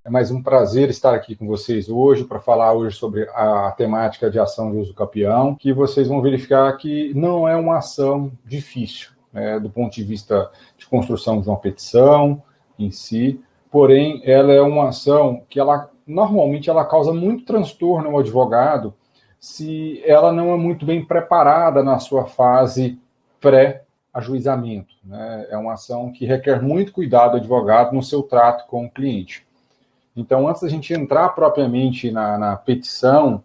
É mais um prazer estar aqui com vocês hoje para falar hoje sobre a temática de ação de uso capião, que vocês vão verificar que não é uma ação difícil, né, do ponto de vista de construção de uma petição em si, porém ela é uma ação que normalmente ela causa muito transtorno ao advogado se ela não é muito bem preparada na sua fase pré-ajuizamento, né? É uma ação que requer muito cuidado do advogado no seu trato com o cliente. Então, antes da gente entrar propriamente na petição,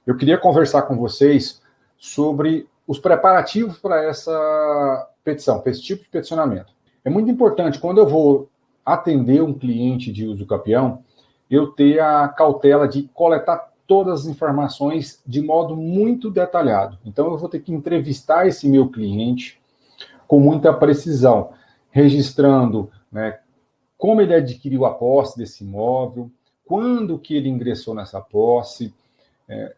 eu queria conversar com vocês sobre os preparativos para essa petição, para esse tipo de peticionamento. É muito importante, quando eu vou atender um cliente de uso capião, eu ter a cautela de coletar todas as informações de modo muito detalhado. Então, eu vou ter que entrevistar esse meu cliente com muita precisão, registrando, né, como ele adquiriu a posse desse imóvel, quando que ele ingressou nessa posse,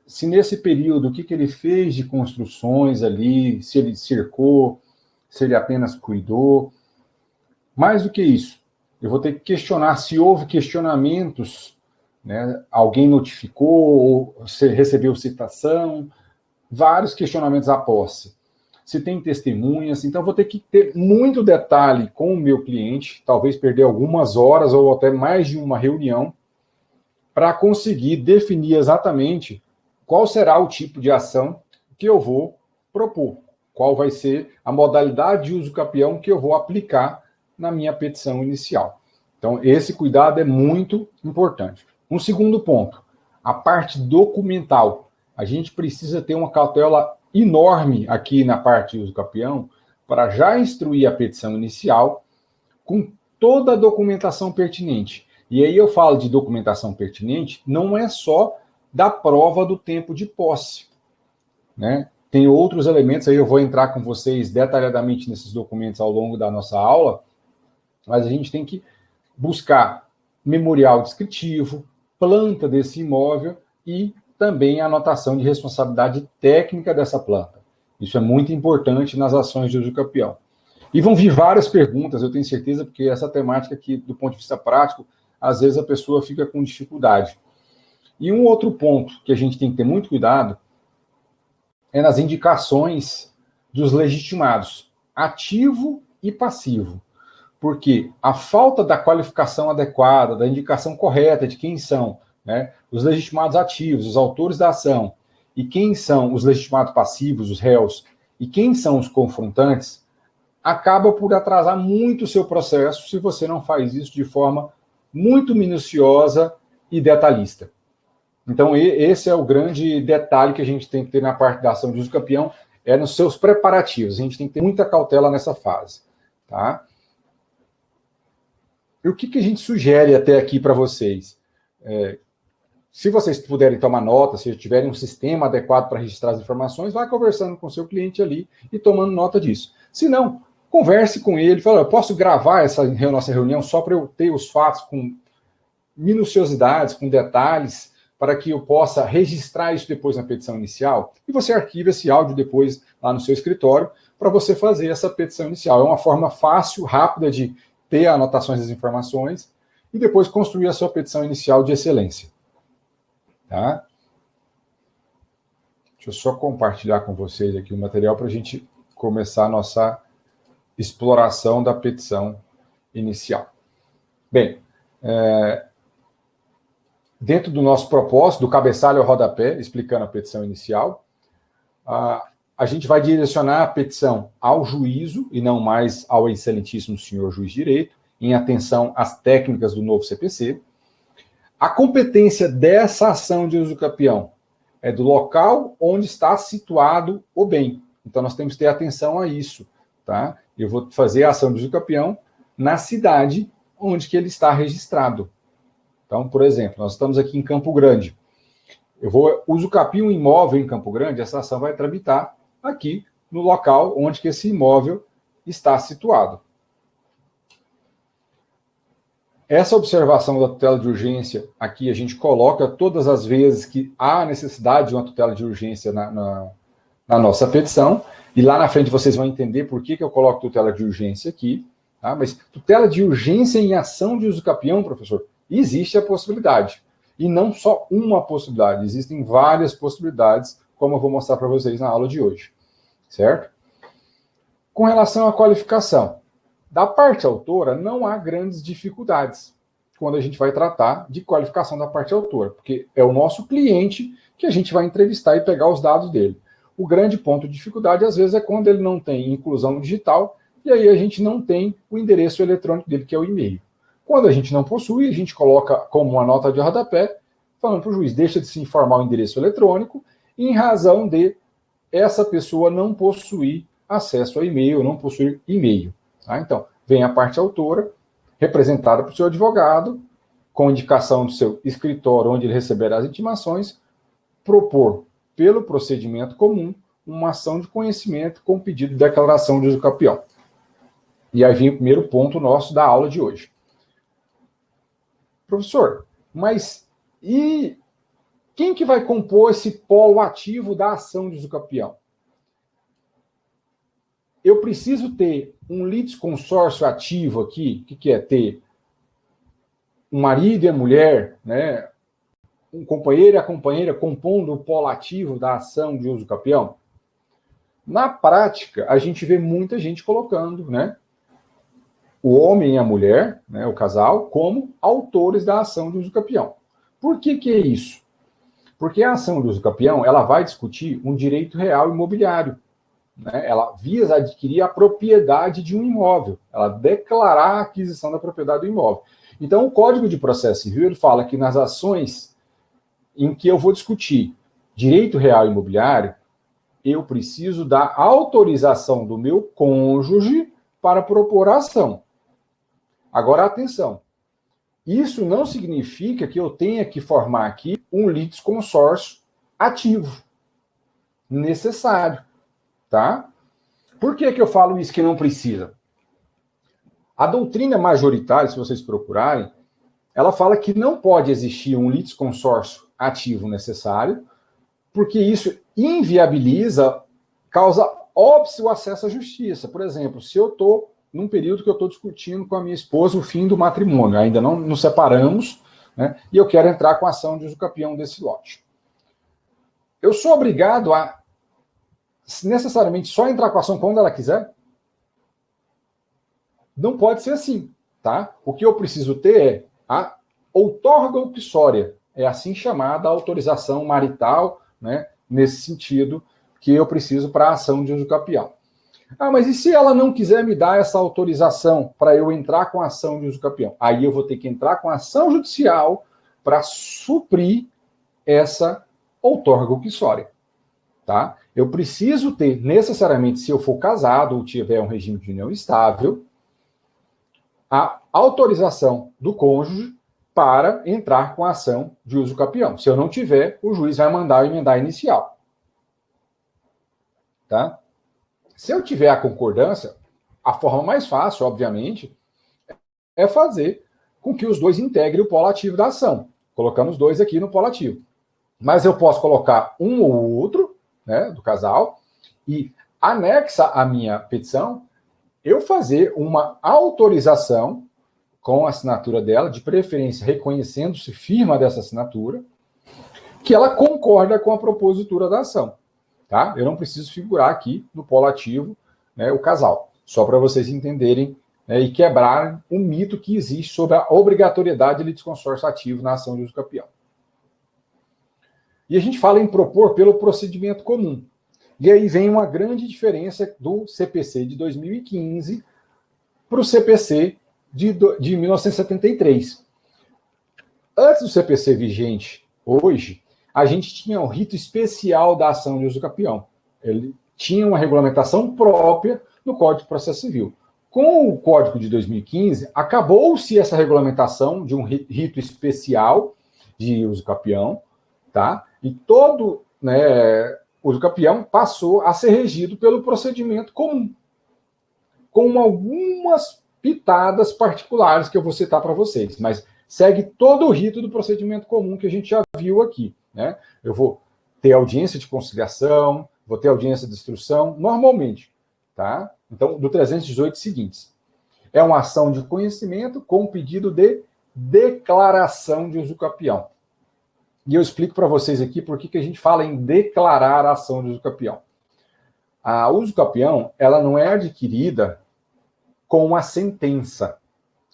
se nesse período, o que ele fez de construções ali, se ele cercou, se ele apenas cuidou. Mais do que isso, eu vou ter que questionar se houve questionamentos, né, alguém notificou, ou se recebeu citação, vários questionamentos à posse. Se tem testemunhas, então vou ter que ter muito detalhe com o meu cliente, talvez perder algumas horas ou até mais de uma reunião, para conseguir definir exatamente qual será o tipo de ação que eu vou propor, qual vai ser a modalidade de uso capião que eu vou aplicar na minha petição inicial. Então, esse cuidado é muito importante. Um segundo ponto, a parte documental. A gente precisa ter uma cautela enorme aqui na parte de uso capião para já instruir a petição inicial com toda a documentação pertinente. E aí eu falo de documentação pertinente, não é só da prova do tempo de posse, né? Tem outros elementos, aí eu vou entrar com vocês detalhadamente nesses documentos ao longo da nossa aula, mas a gente tem que buscar memorial descritivo, planta desse imóvel e também a anotação de responsabilidade técnica dessa planta. Isso é muito importante nas ações de uso capião. E vão vir várias perguntas, eu tenho certeza, porque essa temática aqui, do ponto de vista prático, às vezes a pessoa fica com dificuldade. E um outro ponto que a gente tem que ter muito cuidado é nas indicações dos legitimados, ativo e passivo. Porque a falta da qualificação adequada, da indicação correta de quem são, né, os legitimados ativos, os autores da ação, e quem são os legitimados passivos, os réus, e quem são os confrontantes, acaba por atrasar muito o seu processo se você não faz isso de forma muito minuciosa e detalhista. Então, esse é o grande detalhe que a gente tem que ter na parte da ação de uso capião, é nos seus preparativos. A gente tem que ter muita cautela nessa fase, tá? E o que a gente sugere até aqui para vocês? Se vocês puderem tomar nota, se tiverem um sistema adequado para registrar as informações, vai conversando com o seu cliente ali e tomando nota disso. Se não, converse com ele, fala, eu posso gravar essa nossa reunião só para eu ter os fatos com minuciosidades, com detalhes, para que eu possa registrar isso depois na petição inicial, e você arquiva esse áudio depois lá no seu escritório para você fazer essa petição inicial. É uma forma fácil, rápida de ter anotações das informações e depois construir a sua petição inicial de excelência. Tá? Deixa eu só compartilhar com vocês aqui o material para a gente começar a nossa exploração da petição inicial. Bem, dentro do nosso propósito, do cabeçalho ao rodapé, explicando a petição inicial, a gente vai direcionar a petição ao juízo e não mais ao excelentíssimo senhor juiz de direito, em atenção às técnicas do novo CPC. A competência dessa ação de uso capião é do local onde está situado o bem. Então, nós temos que ter atenção a isso, tá? Eu vou fazer a ação de uso capião na cidade onde que ele está registrado. Então, por exemplo, nós estamos aqui em Campo Grande. Eu vou usucapiar um imóvel em Campo Grande, essa ação vai tramitar aqui no local onde que esse imóvel está situado. Essa observação da tutela de urgência, aqui a gente coloca todas as vezes que há necessidade de uma tutela de urgência na nossa petição, e lá na frente vocês vão entender por que eu coloco tutela de urgência aqui, tá? Mas tutela de urgência em ação de uso capião, professor, existe a possibilidade. E não só uma possibilidade, existem várias possibilidades, como eu vou mostrar para vocês na aula de hoje. Certo? Com relação à qualificação, da parte autora, não há grandes dificuldades quando a gente vai tratar de qualificação da parte autora, porque é o nosso cliente que a gente vai entrevistar e pegar os dados dele. O grande ponto de dificuldade, às vezes, é quando ele não tem inclusão digital, e aí a gente não tem o endereço eletrônico dele, que é o e-mail. Quando a gente não possui, a gente coloca como uma nota de rodapé, falando para o juiz, deixa de se informar o endereço eletrônico, em razão de essa pessoa não possuir acesso a e-mail, não possuir e-mail. Tá? Então, vem a parte autora, representada por seu advogado, com indicação do seu escritório onde ele receberá as intimações, propor, pelo procedimento comum, uma ação de conhecimento com pedido de declaração de uso capião. E aí vem o primeiro ponto nosso da aula de hoje. Professor, mas e quem que vai compor esse polo ativo da ação de uso capião? Eu preciso ter um litisconsórcio ativo aqui, o que é ter um marido e a mulher, né, um companheiro e a companheira compondo o polo ativo da ação de uso capião? Na prática, a gente vê muita gente colocando, né, o homem e a mulher, né, o casal, como autores da ação de uso capião. Por que que é isso? Porque a ação de uso capião, ela vai discutir um direito real imobiliário. Né? Ela visa adquirir a propriedade de um imóvel, ela declarar a aquisição da propriedade do imóvel. Então, o Código de Processo Civil ele fala que nas ações em que eu vou discutir direito real imobiliário, eu preciso da autorização do meu cônjuge para propor a ação. Agora, atenção, isso não significa que eu tenha que formar aqui um litisconsórcio ativo, necessário. Tá? Por que que eu falo isso que não precisa? A doutrina majoritária, se vocês procurarem, ela fala que não pode existir um litisconsórcio ativo necessário, porque isso inviabiliza, causa óbice o acesso à justiça. Por exemplo, se eu estou num período que eu estou discutindo com a minha esposa o fim do matrimônio, ainda não nos separamos, né, e eu quero entrar com a ação de uso capião desse lote. Eu sou obrigado a necessariamente só entrar com a ação quando ela quiser? Não pode ser assim, tá? O que eu preciso ter é a outorga uxória, é assim chamada a autorização marital, né, nesse sentido que eu preciso para a ação de uso capião. Ah, mas e se ela não quiser me dar essa autorização para eu entrar com a ação de uso capião? Aí eu vou ter que entrar com a ação judicial para suprir essa outorga uxória. Tá? Eu preciso ter, necessariamente, se eu for casado ou tiver um regime de união estável, a autorização do cônjuge para entrar com a ação de uso capião. Se eu não tiver, o juiz vai mandar emendar inicial. Tá? Se eu tiver a concordância, a forma mais fácil, obviamente, é fazer com que os dois integrem o polo ativo da ação, colocando os dois aqui no polo ativo. Mas eu posso colocar um ou outro, né, do casal, e anexa à minha petição, eu fazer uma autorização com a assinatura dela, de preferência reconhecendo-se firma dessa assinatura, que ela concorda com a propositura da ação. Tá? Eu não preciso figurar aqui no polo ativo, né, o casal, só para vocês entenderem, né, e quebrarem o mito que existe sobre a obrigatoriedade de litisconsórcio ativo na ação de uso capião. E a gente fala em propor pelo procedimento comum. E aí vem uma grande diferença do CPC de 2015 para o CPC de 1973. Antes do CPC vigente, hoje, a gente tinha um rito especial da ação de uso capião. Ele tinha uma regulamentação própria no Código de Processo Civil. Com o Código de 2015, acabou-se essa regulamentação de um rito especial de uso capião, tá? E todo, né, uso capião passou a ser regido pelo procedimento comum, com algumas pitadas particulares que eu vou citar para vocês, mas segue todo o rito do procedimento comum que a gente já viu aqui, né? Eu vou ter audiência de conciliação, vou ter audiência de instrução, normalmente, tá? Então, do 318 seguintes. É uma ação de conhecimento com pedido de declaração de usucapião. E eu explico para vocês aqui por que a gente fala em declarar a ação de usucapião. A usucapião, ela não é adquirida com a sentença.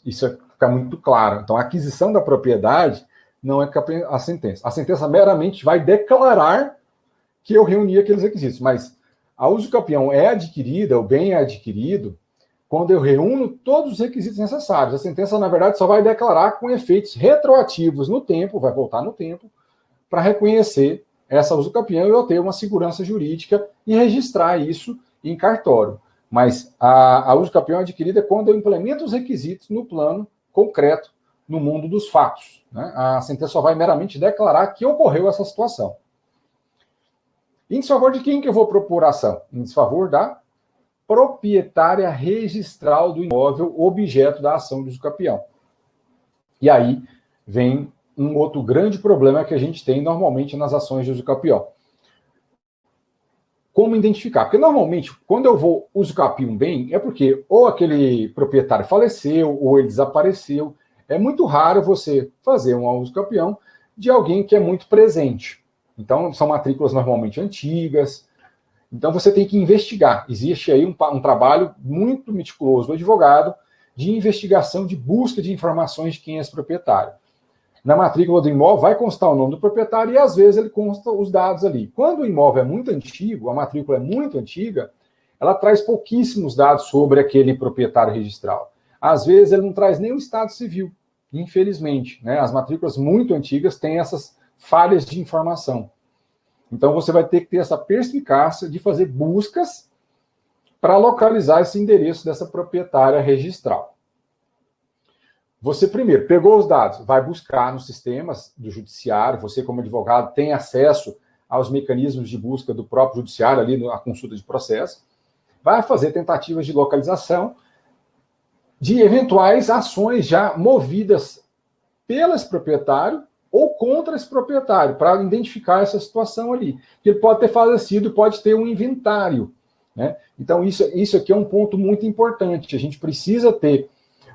Isso fica muito claro. Então, a aquisição da propriedade não é a sentença. A sentença meramente vai declarar que eu reuni aqueles requisitos, mas a usucapião é adquirida, o bem é adquirido, quando eu reúno todos os requisitos necessários. A sentença, na verdade, só vai declarar com efeitos retroativos no tempo, vai voltar no tempo, para reconhecer essa usucapião e eu ter uma segurança jurídica e registrar isso em cartório. Mas a usucapião é adquirida quando eu implemento os requisitos no plano concreto, no mundo dos fatos. Né? A sentença só vai meramente declarar que ocorreu essa situação. Em desfavor de quem que eu vou propor a ação? Em desfavor da proprietária registral do imóvel objeto da ação de usucapião. E aí vem um outro grande problema que a gente tem normalmente nas ações de usucapião. Como identificar? Porque normalmente, quando eu vou usucapiar um bem, é porque ou aquele proprietário faleceu, ou ele desapareceu. É muito raro você fazer um usucapião de alguém que é muito presente. Então, são matrículas normalmente antigas. Então, você tem que investigar. Existe aí um trabalho muito meticuloso do advogado de investigação, de busca de informações de quem é esse proprietário. Na matrícula do imóvel vai constar o nome do proprietário e, às vezes, ele consta os dados ali. Quando o imóvel é muito antigo, a matrícula é muito antiga, ela traz pouquíssimos dados sobre aquele proprietário registral. Às vezes, ele não traz nem o estado civil, infelizmente. Né? As matrículas muito antigas têm essas falhas de informação. Então, você vai ter que ter essa perspicácia de fazer buscas para localizar esse endereço dessa proprietária registral. Você, primeiro, pegou os dados, vai buscar nos sistemas do judiciário, você, como advogado, tem acesso aos mecanismos de busca do próprio judiciário, ali na consulta de processo, vai fazer tentativas de localização de eventuais ações já movidas pelo proprietário ou contra esse proprietário, para identificar essa situação ali. Ele pode ter falecido, pode ter um inventário. Né? Então, isso aqui é um ponto muito importante. A gente precisa ter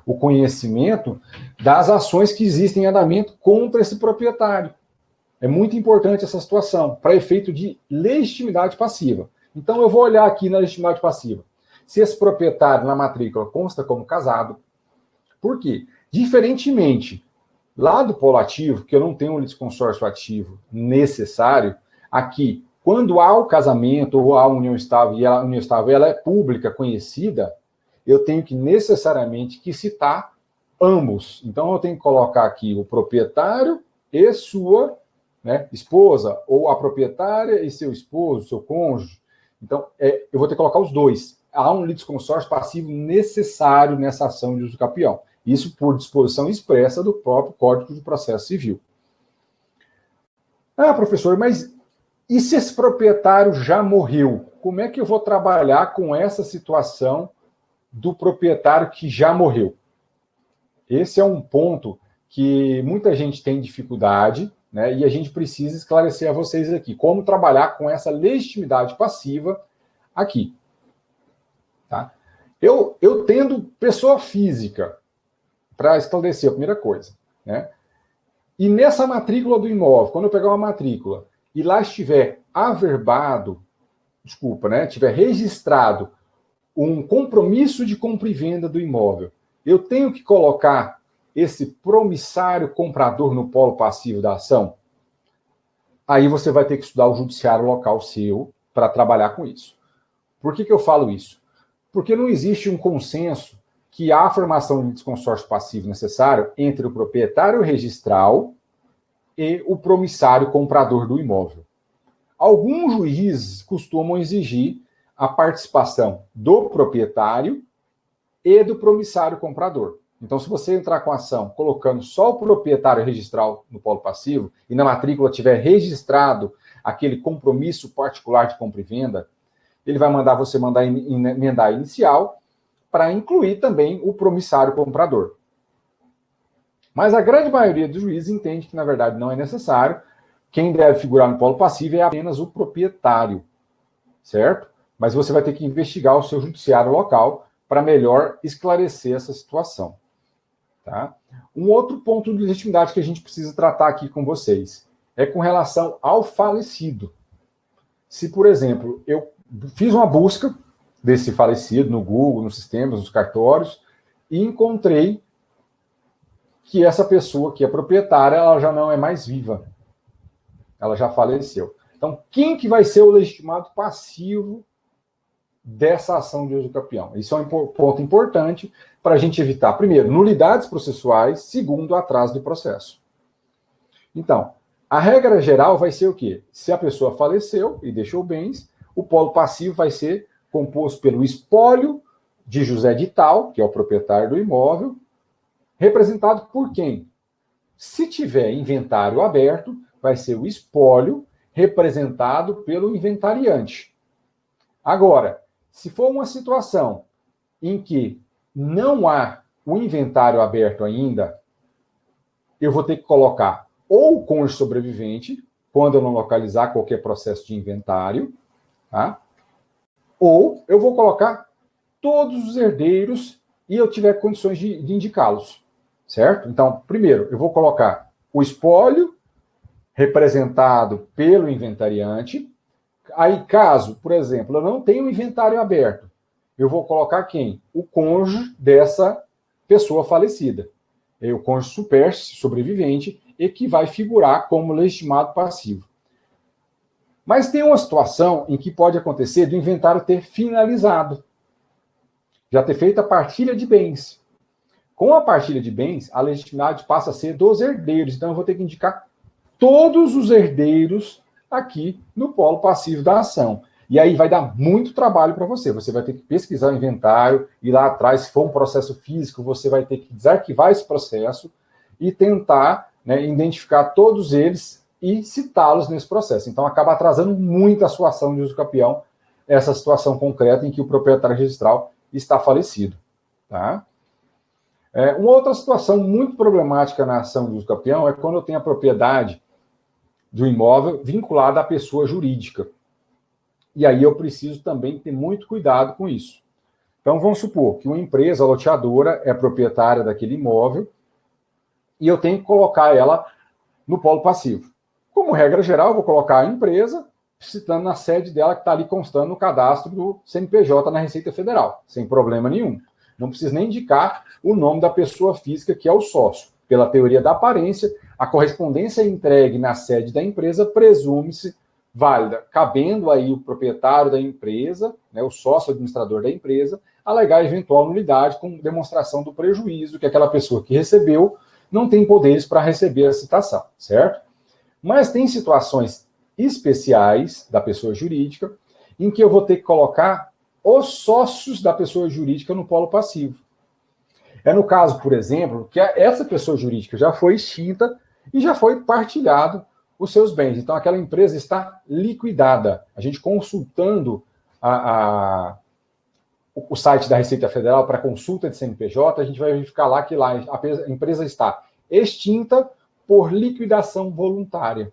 o conhecimento das ações que existem em andamento contra esse proprietário. É muito importante essa situação, para efeito de legitimidade passiva. Então, eu vou olhar aqui na legitimidade passiva. Se esse proprietário na matrícula consta como casado, por quê? Diferentemente lá do polo ativo, que eu não tenho um litisconsórcio ativo necessário, aqui, quando há o casamento ou há a união estável, e a união estável ela é pública, conhecida, eu tenho que necessariamente que citar ambos. Então, eu tenho que colocar aqui o proprietário e sua, né, esposa, ou a proprietária e seu esposo, seu cônjuge. Então, eu vou ter que colocar os dois. Há um litisconsórcio passivo necessário nessa ação de usucapião. Isso por disposição expressa do próprio Código de Processo Civil. Ah, professor, mas e se esse proprietário já morreu? Como é que eu vou trabalhar com essa situação do proprietário que já morreu? Esse é um ponto que muita gente tem dificuldade, né, e a gente precisa esclarecer a vocês aqui como trabalhar com essa legitimidade passiva aqui. Tá? Eu tendo pessoa física, para esclarecer a primeira coisa, né? E nessa matrícula do imóvel, quando eu pegar uma matrícula e lá estiver estiver registrado um compromisso de compra e venda do imóvel, eu tenho que colocar esse promissário comprador no polo passivo da ação? Aí você vai ter que estudar o judiciário local seu para trabalhar com isso. Por que eu falo isso? Porque não existe um consenso que há a formação de litisconsórcio passivo necessário entre o proprietário registral e o promissário comprador do imóvel. Alguns juízes costumam exigir a participação do proprietário e do promissário comprador. Então, se você entrar com a ação colocando só o proprietário registral no polo passivo e na matrícula tiver registrado aquele compromisso particular de compra e venda, ele vai mandar você emendar a inicial para incluir também o promissário comprador. Mas a grande maioria dos juízes entende que, na verdade, não é necessário. Quem deve figurar no polo passivo é apenas o proprietário, certo? Mas você vai ter que investigar o seu judiciário local para melhor esclarecer essa situação. Tá? Um outro ponto de legitimidade que a gente precisa tratar aqui com vocês é com relação ao falecido. Se, por exemplo, eu fiz uma busca desse falecido no Google, nos sistemas, nos cartórios, e encontrei que essa pessoa que é proprietária, ela já não é mais viva. Ela já faleceu. Então, quem que vai ser o legitimado passivo dessa ação de uso capião? Isso é um ponto importante para a gente evitar, primeiro, nulidades processuais, segundo, atraso de processo. Então, a regra geral vai ser o quê? Se a pessoa faleceu e deixou bens, o polo passivo vai ser composto pelo espólio de José de Tal, que é o proprietário do imóvel, representado por quem? Se tiver inventário aberto, vai ser o espólio representado pelo inventariante. Agora, se for uma situação em que não há o inventário aberto ainda, eu vou ter que colocar ou o cônjuge sobrevivente, quando eu não localizar qualquer processo de inventário, tá? Ou eu vou colocar todos os herdeiros e eu tiver condições de indicá-los, certo? Então, primeiro, eu vou colocar o espólio representado pelo inventariante. Aí, caso, por exemplo, eu não tenho inventário aberto, eu vou colocar quem? O cônjuge dessa pessoa falecida. É o cônjuge supérstite, sobrevivente, e que vai figurar como legitimado passivo. Mas tem uma situação em que pode acontecer do inventário ter finalizado, já ter feito a partilha de bens. Com a partilha de bens, a legitimidade passa a ser dos herdeiros. Então, eu vou ter que indicar todos os herdeiros aqui no polo passivo da ação. E aí vai dar muito trabalho para você. Você vai ter que pesquisar o inventário, e lá atrás, se for um processo físico, você vai ter que desarquivar esse processo e tentar, né, identificar todos eles e citá-los nesse processo. Então, acaba atrasando muito a sua ação de uso capião, essa situação concreta em que o proprietário registral está falecido. Tá? Uma outra situação muito problemática na ação de uso capião é quando eu tenho a propriedade do imóvel vinculada à pessoa jurídica. E aí eu preciso também ter muito cuidado com isso. Então, vamos supor que uma empresa loteadora é proprietária daquele imóvel e eu tenho que colocar ela no polo passivo. Como regra geral, eu vou colocar a empresa, citando na sede dela que está ali constando no cadastro do CNPJ na Receita Federal, sem problema nenhum. Não preciso nem indicar o nome da pessoa física, que é o sócio. Pela teoria da aparência, a correspondência entregue na sede da empresa presume-se válida, cabendo aí o proprietário da empresa, né, o sócio administrador da empresa, alegar eventual nulidade com demonstração do prejuízo que aquela pessoa que recebeu não tem poderes para receber a citação, certo? Mas tem situações especiais da pessoa jurídica em que eu vou ter que colocar os sócios da pessoa jurídica no polo passivo. É no caso, por exemplo, que essa pessoa jurídica já foi extinta e já foi partilhado os seus bens. Então, aquela empresa está liquidada. A gente consultando o site da Receita Federal para consulta de CNPJ, a gente vai verificar lá que lá a empresa está extinta por liquidação voluntária.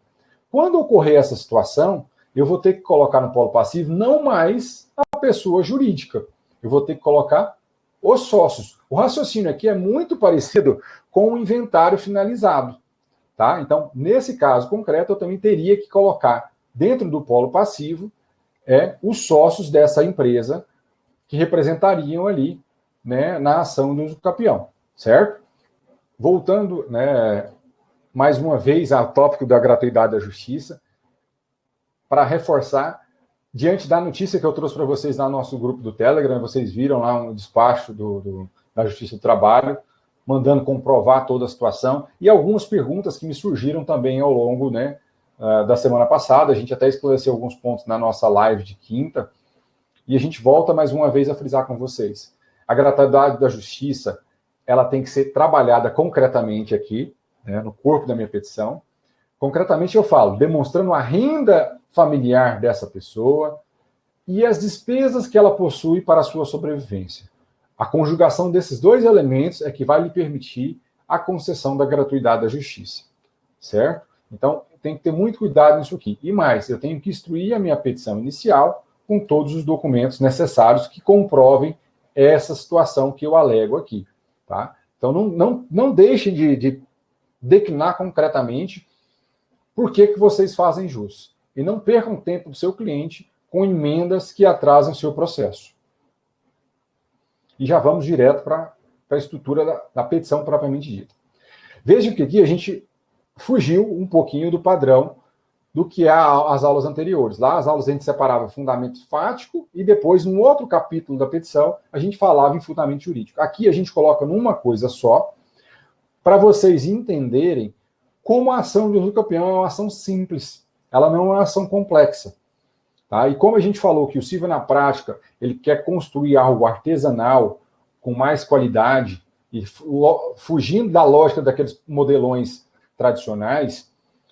Quando ocorrer essa situação, eu vou ter que colocar no polo passivo não mais a pessoa jurídica. Eu vou ter que colocar os sócios. O raciocínio aqui é muito parecido com o inventário finalizado. Tá? Então, nesse caso concreto, eu também teria que colocar dentro do polo passivo os sócios dessa empresa que representariam ali, né, na ação do uso capião, certo? Voltando, né, mais uma vez ao tópico da gratuidade da justiça, para reforçar, diante da notícia que eu trouxe para vocês lá no nosso grupo do Telegram, vocês viram lá um despacho da Justiça do Trabalho, mandando comprovar toda a situação, e algumas perguntas que me surgiram também ao longo, né, da semana passada. A gente até esclareceu alguns pontos na nossa live de quinta, e a gente volta mais uma vez a frisar com vocês. A gratuidade da justiça, ela tem que ser trabalhada concretamente aqui, né, no corpo da minha petição. Concretamente eu falo, demonstrando a renda familiar dessa pessoa e as despesas que ela possui para a sua sobrevivência. A conjugação desses dois elementos é que vai lhe permitir a concessão da gratuidade da justiça, certo? Então, tem que ter muito cuidado nisso aqui. E mais, eu tenho que instruir a minha petição inicial com todos os documentos necessários que comprovem essa situação que eu alego aqui, tá? Então, não deixem de declinar concretamente por que vocês fazem jus. E não percam tempo do seu cliente com emendas que atrasam o seu processo. E já vamos direto para a estrutura da petição propriamente dita. Vejam que aqui a gente fugiu um pouquinho do padrão do que é as aulas anteriores. Lá as aulas a gente separava fundamento fático e depois, num outro capítulo da petição, a gente falava em fundamento jurídico. Aqui a gente coloca numa coisa só, para vocês entenderem como a ação de uso campeão é uma ação simples. Ela não é uma ação complexa. Tá? E como a gente falou que o Silvio, na prática, ele quer construir algo artesanal, com mais qualidade, e fugindo da lógica daqueles modelões tradicionais,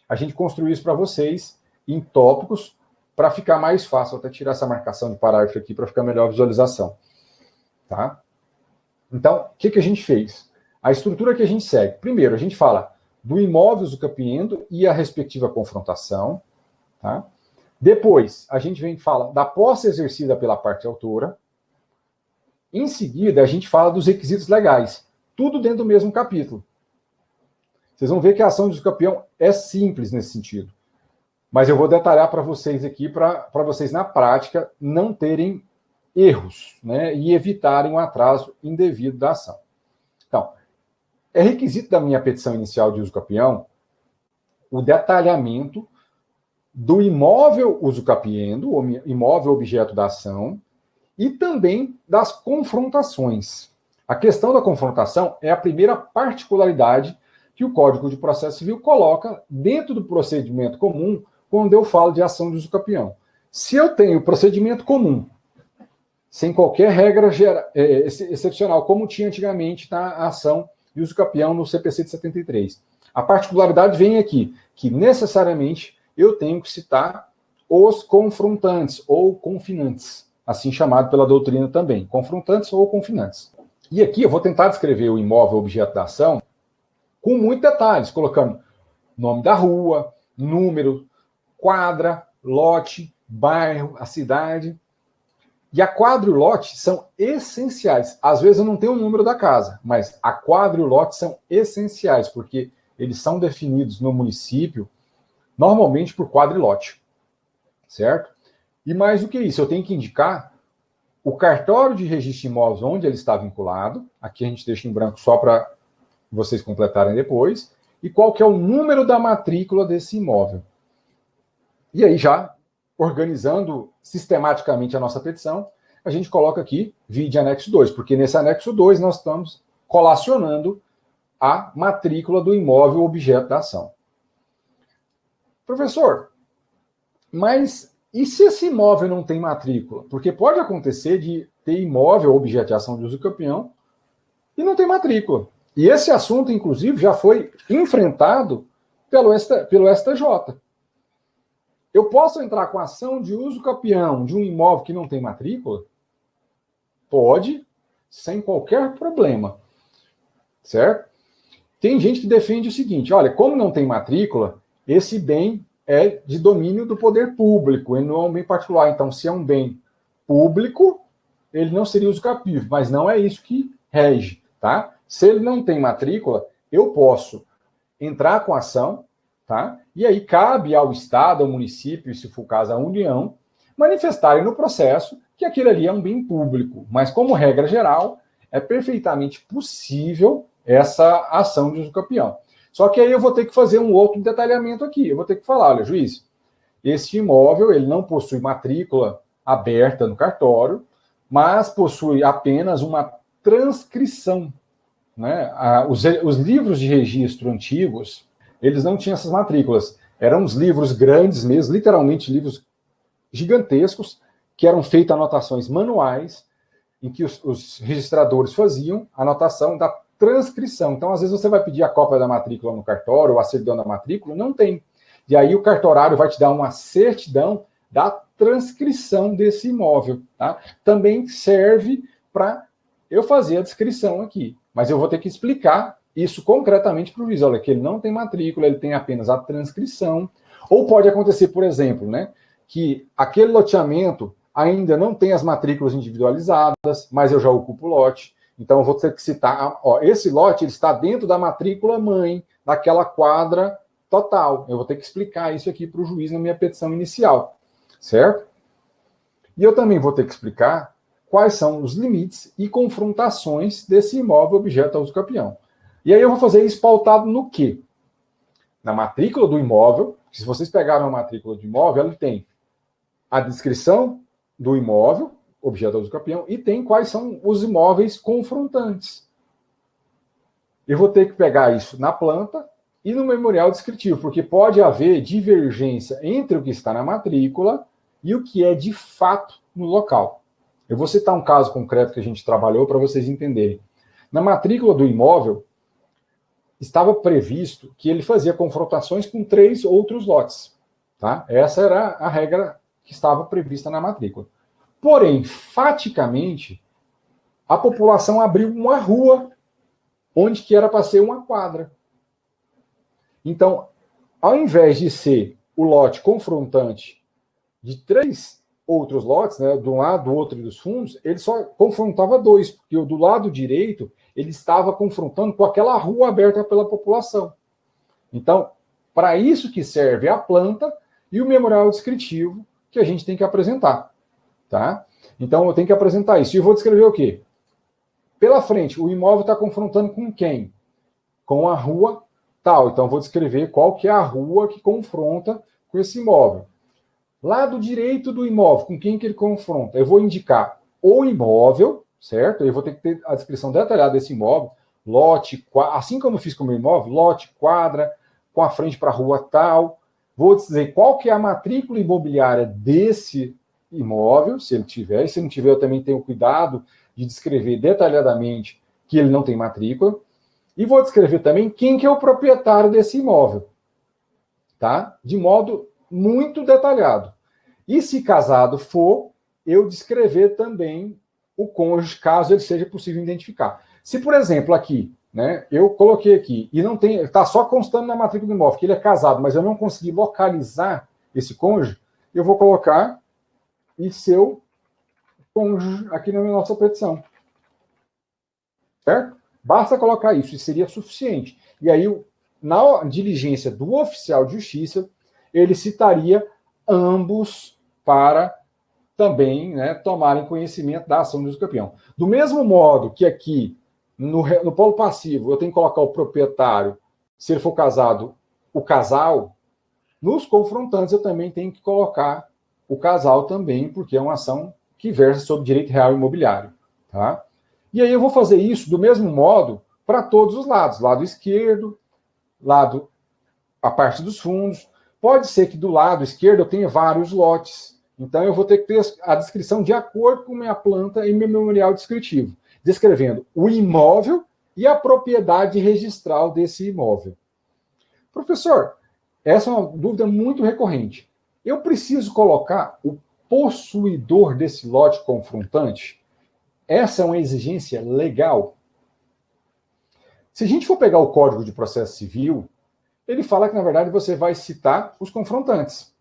a gente construiu isso para vocês em tópicos para ficar mais fácil. Vou até tirar essa marcação de parágrafo aqui para ficar melhor a visualização. Tá? Então, o que a gente fez? A estrutura que a gente segue. Primeiro, a gente fala do imóvel usucapiendo e a respectiva confrontação. Tá? Depois, a gente vem e fala da posse exercida pela parte autora. Em seguida, a gente fala dos requisitos legais. Tudo dentro do mesmo capítulo. Vocês vão ver que a ação de usucapião é simples nesse sentido. Mas eu vou detalhar para vocês aqui, para vocês, na prática, não terem erros, né, e evitarem um atraso indevido da ação. Então, é requisito da minha petição inicial de usucapião o detalhamento do imóvel usucapiendo, o imóvel objeto da ação, e também das confrontações. A questão da confrontação é a primeira particularidade que o Código de Processo Civil coloca dentro do procedimento comum quando eu falo de ação de usucapião. Se eu tenho procedimento comum, sem qualquer regra excepcional, como tinha antigamente na ação de usucapião no CPC de 73, a particularidade vem aqui, que necessariamente eu tenho que citar os confrontantes ou confinantes, assim chamado pela doutrina também, confrontantes ou confinantes. E aqui eu vou tentar descrever o imóvel objeto da ação com muitos detalhes, colocando nome da rua, número, quadra, lote, bairro, a cidade. E a quadra e o lote são essenciais. Às vezes eu não tenho o número da casa, mas a quadra e o lote são essenciais, porque eles são definidos no município, normalmente por quadra e lote. Certo? E mais do que isso, eu tenho que indicar o cartório de registro de imóveis onde ele está vinculado. Aqui a gente deixa em branco só para vocês completarem depois, e qual que é o número da matrícula desse imóvel. E aí, já organizando sistematicamente a nossa petição, a gente coloca aqui vide anexo 2, porque nesse anexo 2 nós estamos colacionando a matrícula do imóvel objeto da ação. Professor, mas e se esse imóvel não tem matrícula? Porque pode acontecer de ter imóvel objeto de ação de usucapião e não tem matrícula. E esse assunto, inclusive, já foi enfrentado pelo STJ. Eu posso entrar com ação de usucapião de um imóvel que não tem matrícula? Pode, sem qualquer problema. Certo? Tem gente que defende o seguinte, olha, como não tem matrícula, esse bem é de domínio do poder público, ele não é um bem particular. Então, se é um bem público, ele não seria usucapivo, mas não é isso que rege, tá? Se ele não tem matrícula, eu posso entrar com ação, tá? E aí cabe ao Estado, ao município, se for o caso, à União, manifestarem no processo que aquilo ali é um bem público. Mas, como regra geral, é perfeitamente possível essa ação de usucapião. Só que aí eu vou ter que fazer um outro detalhamento aqui. Eu vou ter que falar, olha, juiz, este imóvel ele não possui matrícula aberta no cartório, mas possui apenas uma transcrição. Né? Os livros de registro antigos, eles não tinham essas matrículas. Eram uns livros grandes mesmo, literalmente livros gigantescos, que eram feitas anotações manuais, em que os registradores faziam a anotação da transcrição. Então, às vezes, você vai pedir a cópia da matrícula no cartório, ou a certidão da matrícula, não tem. E aí o cartorário vai te dar uma certidão da transcrição desse imóvel. Tá? Também serve para eu fazer a descrição aqui. Mas eu vou ter que explicar isso concretamente para o juiz. Olha, que ele não tem matrícula, ele tem apenas a transcrição. Ou pode acontecer, por exemplo, né, que aquele loteamento ainda não tem as matrículas individualizadas, mas eu já ocupo o lote. Então, eu vou ter que citar, ó, esse lote ele está dentro da matrícula mãe, daquela quadra total. Eu vou ter que explicar isso aqui para o juiz na minha petição inicial, certo? E eu também vou ter que explicar quais são os limites e confrontações desse imóvel objeto a uso campeão. E aí eu vou fazer isso pautado no quê? Na matrícula do imóvel. Se vocês pegaram a matrícula do imóvel, ela tem a descrição do imóvel, objeto a uso campeão, e tem quais são os imóveis confrontantes. Eu vou ter que pegar isso na planta e no memorial descritivo, porque pode haver divergência entre o que está na matrícula e o que é de fato no local. Eu vou citar um caso concreto que a gente trabalhou para vocês entenderem. Na matrícula do imóvel, estava previsto que ele fazia confrontações com 3 outros lotes. Tá? Essa era a regra que estava prevista na matrícula. Porém, faticamente, a população abriu uma rua onde que era para ser uma quadra. Então, ao invés de ser o lote confrontante de 3 outros lotes, né, de um lado, do outro e dos fundos, ele só confrontava 2, porque o do lado direito ele estava confrontando com aquela rua aberta pela população. Então, para isso que serve a planta e o memorial descritivo que a gente tem que apresentar. Tá? Então, eu tenho que apresentar isso. E eu vou descrever o quê? Pela frente, o imóvel está confrontando com quem? Com a rua tal. Então, eu vou descrever qual que é a rua que confronta com esse imóvel. Lado direito do imóvel, com quem que ele confronta? Eu vou indicar o imóvel, certo? Eu vou ter que ter a descrição detalhada desse imóvel, lote, assim como eu fiz com o meu imóvel, lote, quadra, com a frente para a rua tal. Vou dizer qual que é a matrícula imobiliária desse imóvel, se ele tiver, e se não tiver, eu também tenho cuidado de descrever detalhadamente que ele não tem matrícula, e vou descrever também quem que é o proprietário desse imóvel, tá? De modo muito detalhado. E se casado for, eu descrever também o cônjuge, caso ele seja possível identificar. Se, por exemplo, aqui, né, eu coloquei aqui, e não tem, está só constando na matrícula do imóvel que ele é casado, mas eu não consegui localizar esse cônjuge, eu vou colocar e seu cônjuge aqui na nossa petição. Certo? Basta colocar isso, e seria suficiente. E aí, na diligência do oficial de justiça, ele citaria ambos para também, né, tomarem conhecimento da ação do uso campeão. Do mesmo modo que aqui, no polo passivo, eu tenho que colocar o proprietário, se ele for casado, o casal, nos confrontantes eu também tenho que colocar o casal também, porque é uma ação que versa sobre direito real imobiliário. Tá? E aí eu vou fazer isso do mesmo modo para todos os lados. Lado esquerdo, lado a parte dos fundos. Pode ser que do lado esquerdo eu tenha vários lotes. Então eu vou ter que ter a descrição de acordo com minha planta e meu memorial descritivo, descrevendo o imóvel e a propriedade registral desse imóvel. Professor, essa é uma dúvida muito recorrente. Eu preciso colocar o possuidor desse lote confrontante? Essa é uma exigência legal? Se a gente for pegar o Código de Processo Civil, ele fala que, na verdade, você vai citar os confrontantes.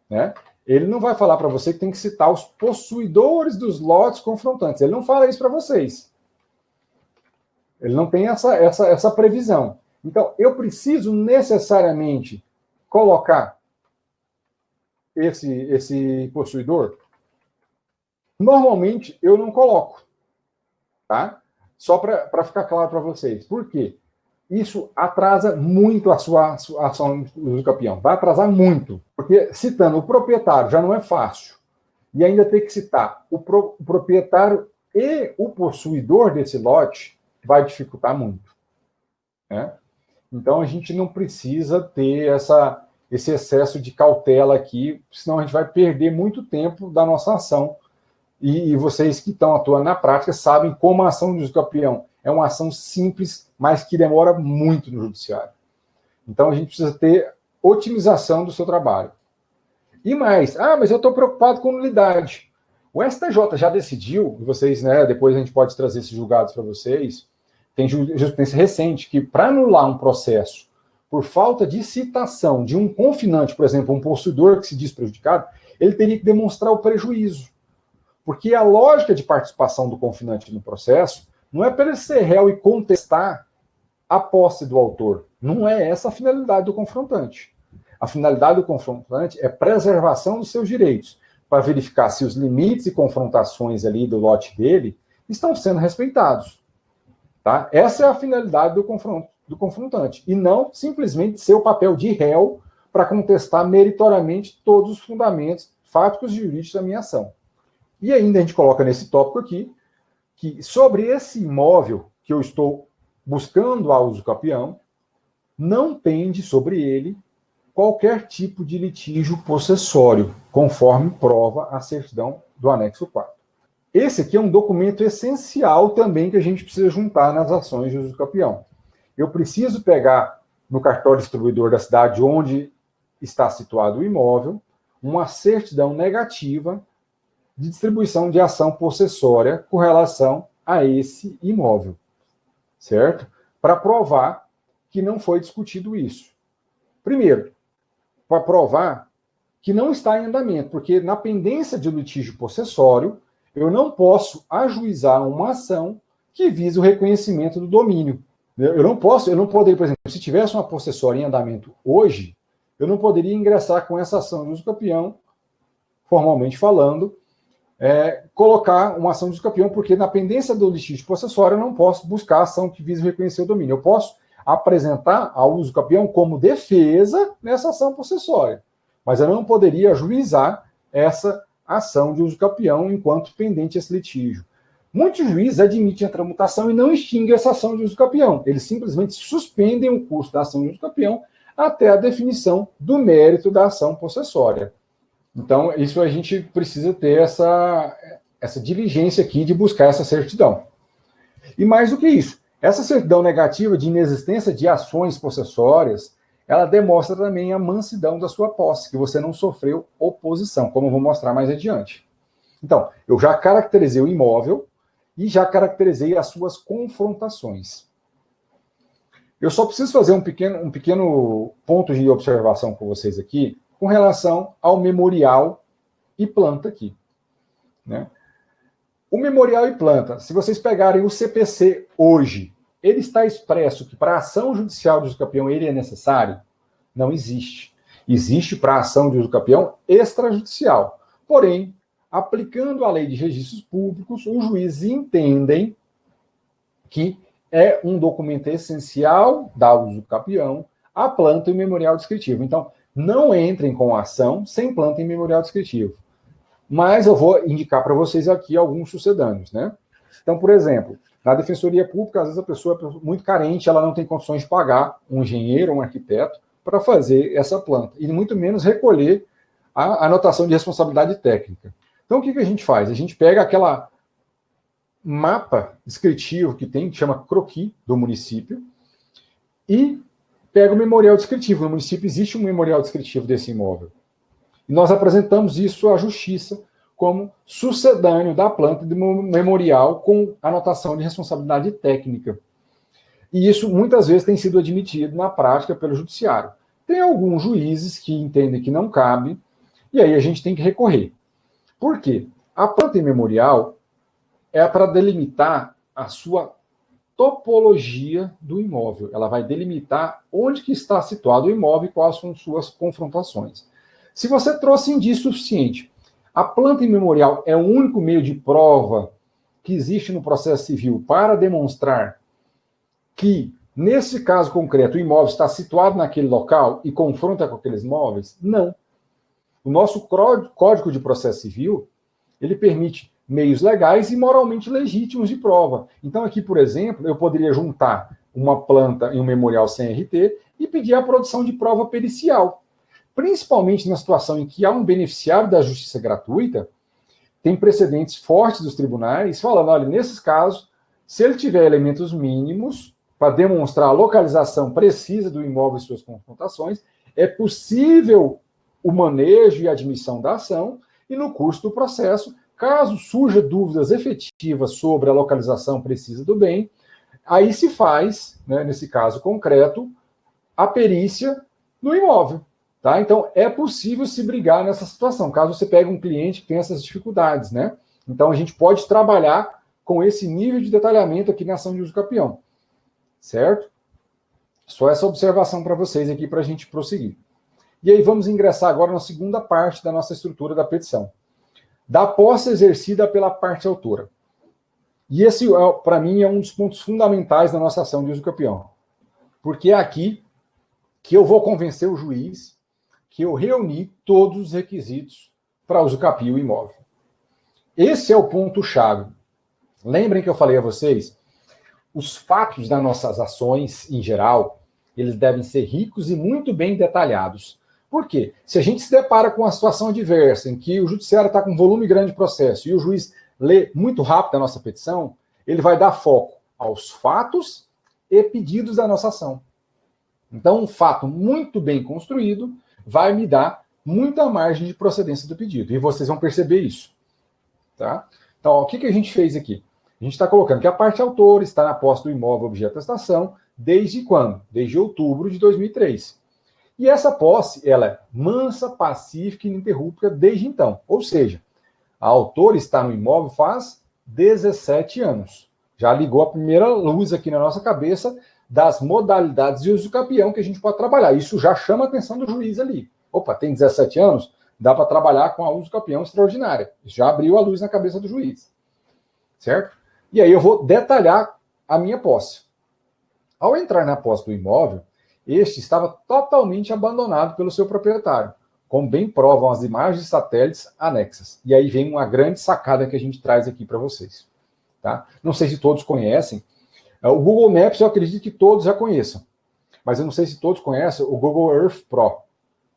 Né? Ele não vai falar para você que tem que citar os possuidores dos lotes confrontantes. Ele não fala isso para vocês. Ele não tem essa previsão. Então, eu preciso necessariamente colocar esse possuidor? Normalmente, eu não coloco. Tá? Só para ficar claro para vocês. Por quê? Isso atrasa muito a sua ação do campeão. Vai atrasar muito. Porque citando o proprietário já não é fácil. E ainda tem que citar o proprietário e o possuidor desse lote vai dificultar muito. Né? Então, a gente não precisa ter esse excesso de cautela aqui, senão a gente vai perder muito tempo da nossa ação. E vocês que estão atuando na prática sabem como a ação do campeão é uma ação simples, mas que demora muito no judiciário. Então, a gente precisa ter otimização do seu trabalho. E mais, mas eu estou preocupado com nulidade. O STJ já decidiu, vocês, né, depois a gente pode trazer esses julgados para vocês, tem jurisprudência recente, que para anular um processo por falta de citação de um confinante, por exemplo, um possuidor que se diz prejudicado, ele teria que demonstrar o prejuízo. Porque a lógica de participação do confinante no processo Não é para ele ser réu e contestar a posse do autor. Não é essa a finalidade do confrontante. A finalidade do confrontante é preservação dos seus direitos, para verificar se os limites e confrontações ali do lote dele estão sendo respeitados. Tá? Essa é a finalidade do confrontante, e não simplesmente ser o papel de réu para contestar meritoriamente todos os fundamentos fáticos e jurídicos da minha ação. E ainda a gente coloca nesse tópico aqui, que sobre esse imóvel que eu estou buscando a uso capião, não pende sobre ele qualquer tipo de litígio possessório, conforme prova a certidão do anexo 4. Esse aqui é um documento essencial também que a gente precisa juntar nas ações de uso capião. Eu preciso pegar no cartório distribuidor da cidade onde está situado o imóvel uma certidão negativa de distribuição de ação possessória com relação a esse imóvel, certo? Para provar que não foi discutido isso. Primeiro, para provar que não está em andamento, porque na pendência de litígio possessório, eu não posso ajuizar uma ação que visa o reconhecimento do domínio. Eu não poderia, por exemplo, se tivesse uma possessória em andamento hoje, eu não poderia ingressar com essa ação de uso capião, formalmente falando, colocar uma ação de uso capião, porque na pendência do litígio possessório eu não posso buscar a ação que visa reconhecer o domínio. Eu posso apresentar ao uso capião como defesa nessa ação possessória, mas eu não poderia ajuizar essa ação de uso capião enquanto pendente esse litígio. Muitos juízes admitem a tramutação e não extinguem essa ação de uso capião. Eles simplesmente suspendem o curso da ação de uso capião até a definição do mérito da ação possessória. Então, isso a gente precisa ter essa diligência aqui de buscar essa certidão. E mais do que isso, essa certidão negativa de inexistência de ações possessórias, ela demonstra também a mansidão da sua posse, que você não sofreu oposição, como eu vou mostrar mais adiante. Então, eu já caracterizei o imóvel e já caracterizei as suas confrontações. Eu só preciso fazer um pequeno ponto de observação com vocês aqui, com relação ao memorial e planta aqui, né? O memorial e planta, se vocês pegarem o CPC hoje, ele está expresso que para a ação judicial de uso capião ele é necessário? Não existe. Existe para a ação de uso capião extrajudicial. Porém, aplicando a lei de registros públicos, os juízes entendem que é um documento essencial da uso capião a planta e o memorial descritivo. Então, não entrem com a ação sem planta e memorial descritivo. Mas eu vou indicar para vocês aqui alguns sucedâneos, né? Então, por exemplo, na defensoria pública, às vezes a pessoa é muito carente, ela não tem condições de pagar um engenheiro, um arquiteto, para fazer essa planta, e muito menos recolher a anotação de responsabilidade técnica. Então, o que a gente faz? A gente pega aquela mapa descritivo que tem, que chama croquis do município, e pega o memorial descritivo. No município existe um memorial descritivo desse imóvel. E nós apresentamos isso à justiça como sucedâneo da planta do memorial com anotação de responsabilidade técnica. E isso muitas vezes tem sido admitido na prática pelo judiciário. Tem alguns juízes que entendem que não cabe, e aí a gente tem que recorrer. Por quê? A planta em memorial é para delimitar a sua topologia do imóvel. Ela vai delimitar onde que está situado o imóvel e quais são suas confrontações. Se você trouxe indício suficiente, a planta em memorial é o único meio de prova que existe no processo civil para demonstrar que, nesse caso concreto, o imóvel está situado naquele local e confronta com aqueles imóveis? Não. O nosso Código de Processo Civil, ele permite meios legais e moralmente legítimos de prova. Então, aqui, por exemplo, eu poderia juntar uma planta em um memorial sem RT e pedir a produção de prova pericial. Principalmente na situação em que há um beneficiário da justiça gratuita, tem precedentes fortes dos tribunais falando, olha, nesses casos, se ele tiver elementos mínimos para demonstrar a localização precisa do imóvel e suas confrontações, é possível o manejo e a admissão da ação, e no curso do processo, caso surja dúvidas efetivas sobre a localização precisa do bem, aí se faz, né, nesse caso concreto, a perícia no imóvel. Tá? Então, é possível se brigar nessa situação, caso você pegue um cliente que tem essas dificuldades, né? Então, a gente pode trabalhar com esse nível de detalhamento aqui na ação de uso capião. Certo? Só essa observação para vocês aqui para a gente prosseguir. E aí vamos ingressar agora na segunda parte da nossa estrutura da petição. Da posse exercida pela parte autora. E esse, para mim, é um dos pontos fundamentais da nossa ação de uso capião. Porque é aqui que eu vou convencer o juiz que eu reuni todos os requisitos para uso capio imóvel. Esse é o ponto-chave. Lembrem que eu falei a vocês, os fatos das nossas ações, em geral, eles devem ser ricos e muito bem detalhados. Por quê? Se a gente se depara com uma situação adversa, em que o judiciário está com um volume grande de processo e o juiz lê muito rápido a nossa petição, ele vai dar foco aos fatos e pedidos da nossa ação. Então, um fato muito bem construído vai me dar muita margem de procedência do pedido. E vocês vão perceber isso. Tá? Então, ó, o que a gente fez aqui? A gente está colocando que a parte autora está na posse do imóvel objeto da estação desde quando? Desde outubro de 2003. E essa posse, ela é mansa, pacífica e ininterrupta desde então. Ou seja, a autora está no imóvel faz 17 anos. Já ligou a primeira luz aqui na nossa cabeça das modalidades de uso capião que a gente pode trabalhar. Isso já chama a atenção do juiz ali. Opa, tem 17 anos? Dá para trabalhar com a uso capião extraordinária. Isso já abriu a luz na cabeça do juiz. Certo? E aí eu vou detalhar a minha posse. Ao entrar na posse do imóvel, este estava totalmente abandonado pelo seu proprietário, como bem provam as imagens de satélites anexas. E aí vem uma grande sacada que a gente traz aqui para vocês. Tá? Não sei se todos conhecem. O Google Maps eu acredito que todos já conheçam. Mas eu não sei se todos conhecem o Google Earth Pro.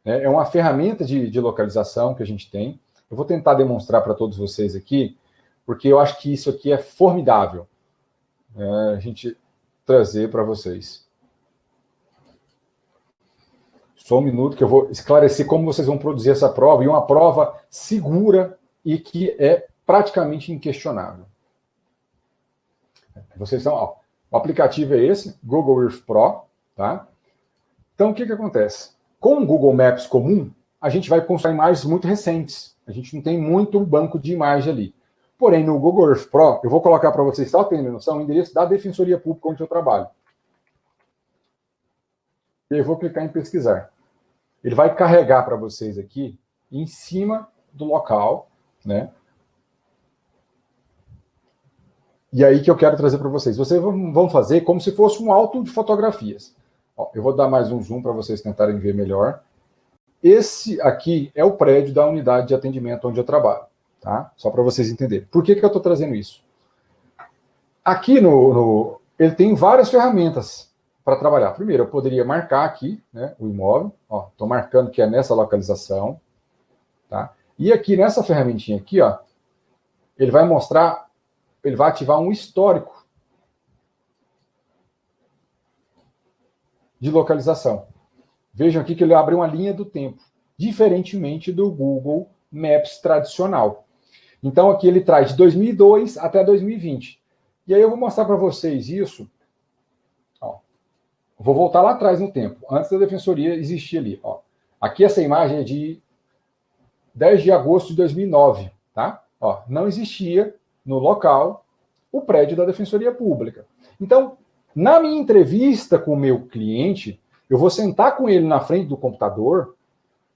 É uma ferramenta de localização que a gente tem. Eu vou tentar demonstrar para todos vocês aqui, porque eu acho que isso aqui é formidável. A gente trazer para vocês. Só um minuto que eu vou esclarecer como vocês vão produzir essa prova, e uma prova segura e que é praticamente inquestionável. Vocês estão, ó, o aplicativo é esse, Google Earth Pro, tá? Então, o que acontece? Com o Google Maps comum, a gente vai construir imagens muito recentes. A gente não tem muito banco de imagem ali. Porém, no Google Earth Pro, eu vou colocar para vocês, só terem noção, o endereço da Defensoria Pública onde eu trabalho. E eu vou clicar em pesquisar. Ele vai carregar para vocês aqui, em cima do local, né? E aí que eu quero trazer para vocês. Vocês vão fazer como se fosse um álbum de fotografias. Ó, eu vou dar mais um zoom para vocês tentarem ver melhor. Esse aqui é o prédio da unidade de atendimento onde eu trabalho. Tá? Só para vocês entenderem. Por que eu estou trazendo isso? Aqui ele tem várias ferramentas para trabalhar. Primeiro, eu poderia marcar aqui, né, o imóvel. Estou marcando que é nessa localização. Tá? E aqui nessa ferramentinha aqui, ó, ele vai mostrar, ele vai ativar um histórico de localização. Vejam aqui que ele abre uma linha do tempo, diferentemente do Google Maps tradicional. Então, aqui ele traz de 2002 até 2020. E aí eu vou mostrar para vocês isso. Ó, vou voltar lá atrás no tempo, antes da defensoria existir ali. Ó. Aqui essa imagem é de 10 de agosto de 2009. Tá? Ó, não existia no local o prédio da Defensoria Pública. Então, na minha entrevista com o meu cliente, eu vou sentar com ele na frente do computador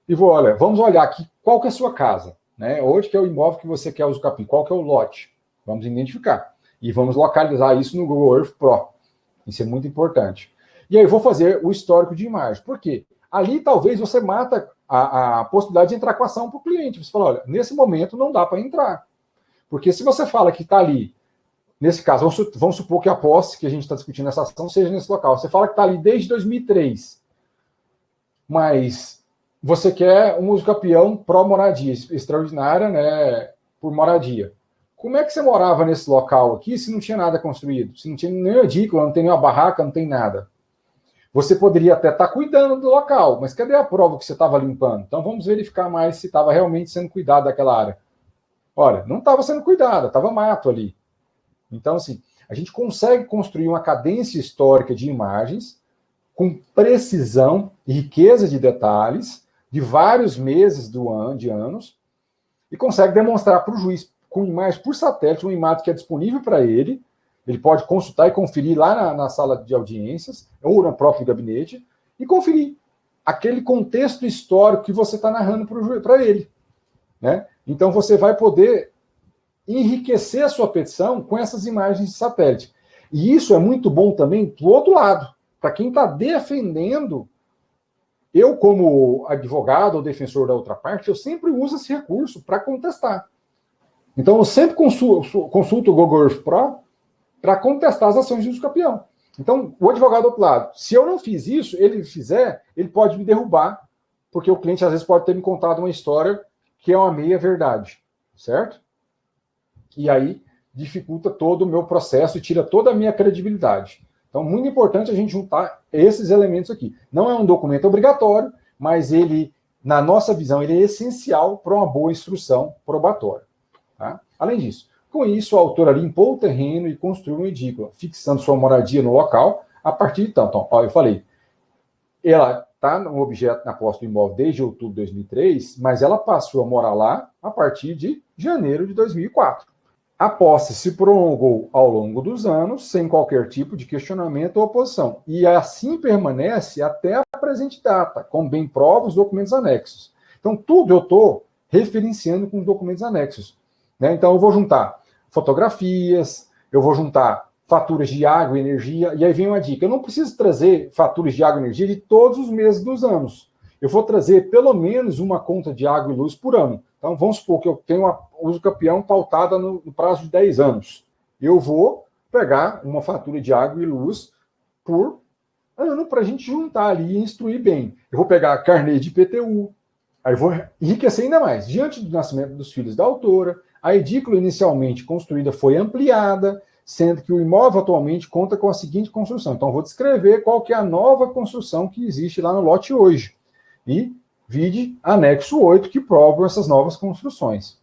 e vou, olha, vamos olhar aqui qual que é a sua casa, né? Onde que é o imóvel que você quer uso capião, qual que é o lote. Vamos identificar. E vamos localizar isso no Google Earth Pro. Isso é muito importante. E aí eu vou fazer o histórico de imagem. Por quê? Ali talvez você mata a possibilidade de entrar com a ação para o cliente. Você fala, olha, nesse momento não dá para entrar. Porque se você fala que está ali, nesse caso, vamos supor que a posse que a gente está discutindo nessa ação seja nesse local. Você fala que está ali desde 2003, mas você quer um uso capião pró-moradia, extraordinária, né, por moradia. Como é que você morava nesse local aqui se não tinha nada construído? Se não tinha nenhuma edícula, não tem nenhuma barraca, não tem nada. Você poderia até estar cuidando do local, mas cadê a prova que você estava limpando? Então vamos verificar mais se estava realmente sendo cuidado daquela área. Olha, não estava sendo cuidada, estava mato ali. Então, assim, a gente consegue construir uma cadência histórica de imagens com precisão e riqueza de detalhes de vários meses de anos e consegue demonstrar para o juiz. com imagem por satélite, uma imagem que é disponível para ele. Ele pode consultar e conferir lá na sala de audiências, ou no próprio gabinete, e conferir aquele contexto histórico que você está narrando para ele. Né? Então, você vai poder enriquecer a sua petição com essas imagens de satélite. E isso é muito bom também do outro lado, para quem está defendendo. Eu, como advogado ou defensor da outra parte, eu sempre uso esse recurso para contestar. Então, eu sempre consulto o Google Earth Pro para contestar as ações de uso campeão. Então, o advogado do outro lado, se eu não fiz isso, ele fizer, ele pode me derrubar, porque o cliente às vezes pode ter me contado uma história que é uma meia-verdade, certo? E aí dificulta todo o meu processo e tira toda a minha credibilidade. Então, muito importante a gente juntar esses elementos aqui. Não é um documento obrigatório, mas ele, na nossa visão, ele é essencial para uma boa instrução probatória. Tá? Além disso, com isso, a autora limpou o terreno e construiu um edícula, fixando sua moradia no local a partir de então. Então, eu falei, ela está no objeto na posse do imóvel desde outubro de 2003, mas ela passou a morar lá a partir de janeiro de 2004. A posse se prolongou ao longo dos anos, sem qualquer tipo de questionamento ou oposição, e assim permanece até a presente data, com bem prova os documentos anexos. Então, tudo eu estou referenciando com os documentos anexos. Né? Então, eu vou juntar fotografias, eu vou juntar faturas de água e energia, e aí vem uma dica, eu não preciso trazer faturas de água e energia de todos os meses dos anos. Eu vou trazer pelo menos uma conta de água e luz por ano. Então, vamos supor que eu tenho uma uso campeão pautada no prazo de 10 anos. Eu vou pegar uma fatura de água e luz por ano para a gente juntar ali e instruir bem. Eu vou pegar a carnê de IPTU, aí vou enriquecer ainda mais. Diante do nascimento dos filhos da autora, a edícula inicialmente construída foi ampliada, sendo que o imóvel atualmente conta com a seguinte construção. Então, eu vou descrever qual que é a nova construção que existe lá no lote hoje. E vide anexo 8, que provam essas novas construções.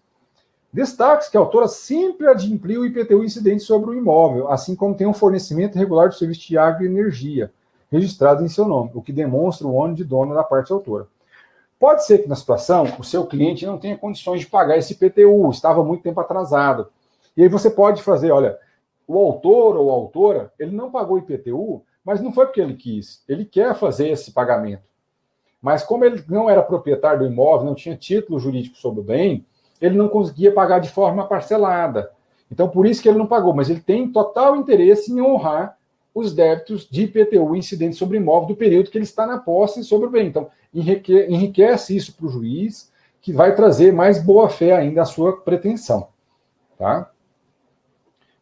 Destaque que a autora sempre adimpliu o IPTU incidente sobre o imóvel, assim como tem um fornecimento regular de serviço de água e energia, registrado em seu nome, o que demonstra o ônus de dono da parte autora. Pode ser que na situação o seu cliente não tenha condições de pagar esse IPTU, estava muito tempo atrasado. E aí você pode fazer, olha, o autor ou a autora, ele não pagou IPTU, mas não foi porque ele quis, ele quer fazer esse pagamento. Mas como ele não era proprietário do imóvel, não tinha título jurídico sobre o bem, ele não conseguia pagar de forma parcelada. Então, por isso que ele não pagou, mas ele tem total interesse em honrar os débitos de IPTU, incidente sobre imóvel, do período que ele está na posse sobre o bem. Então, enriquece isso para o juiz, que vai trazer mais boa-fé ainda à sua pretensão. Tá?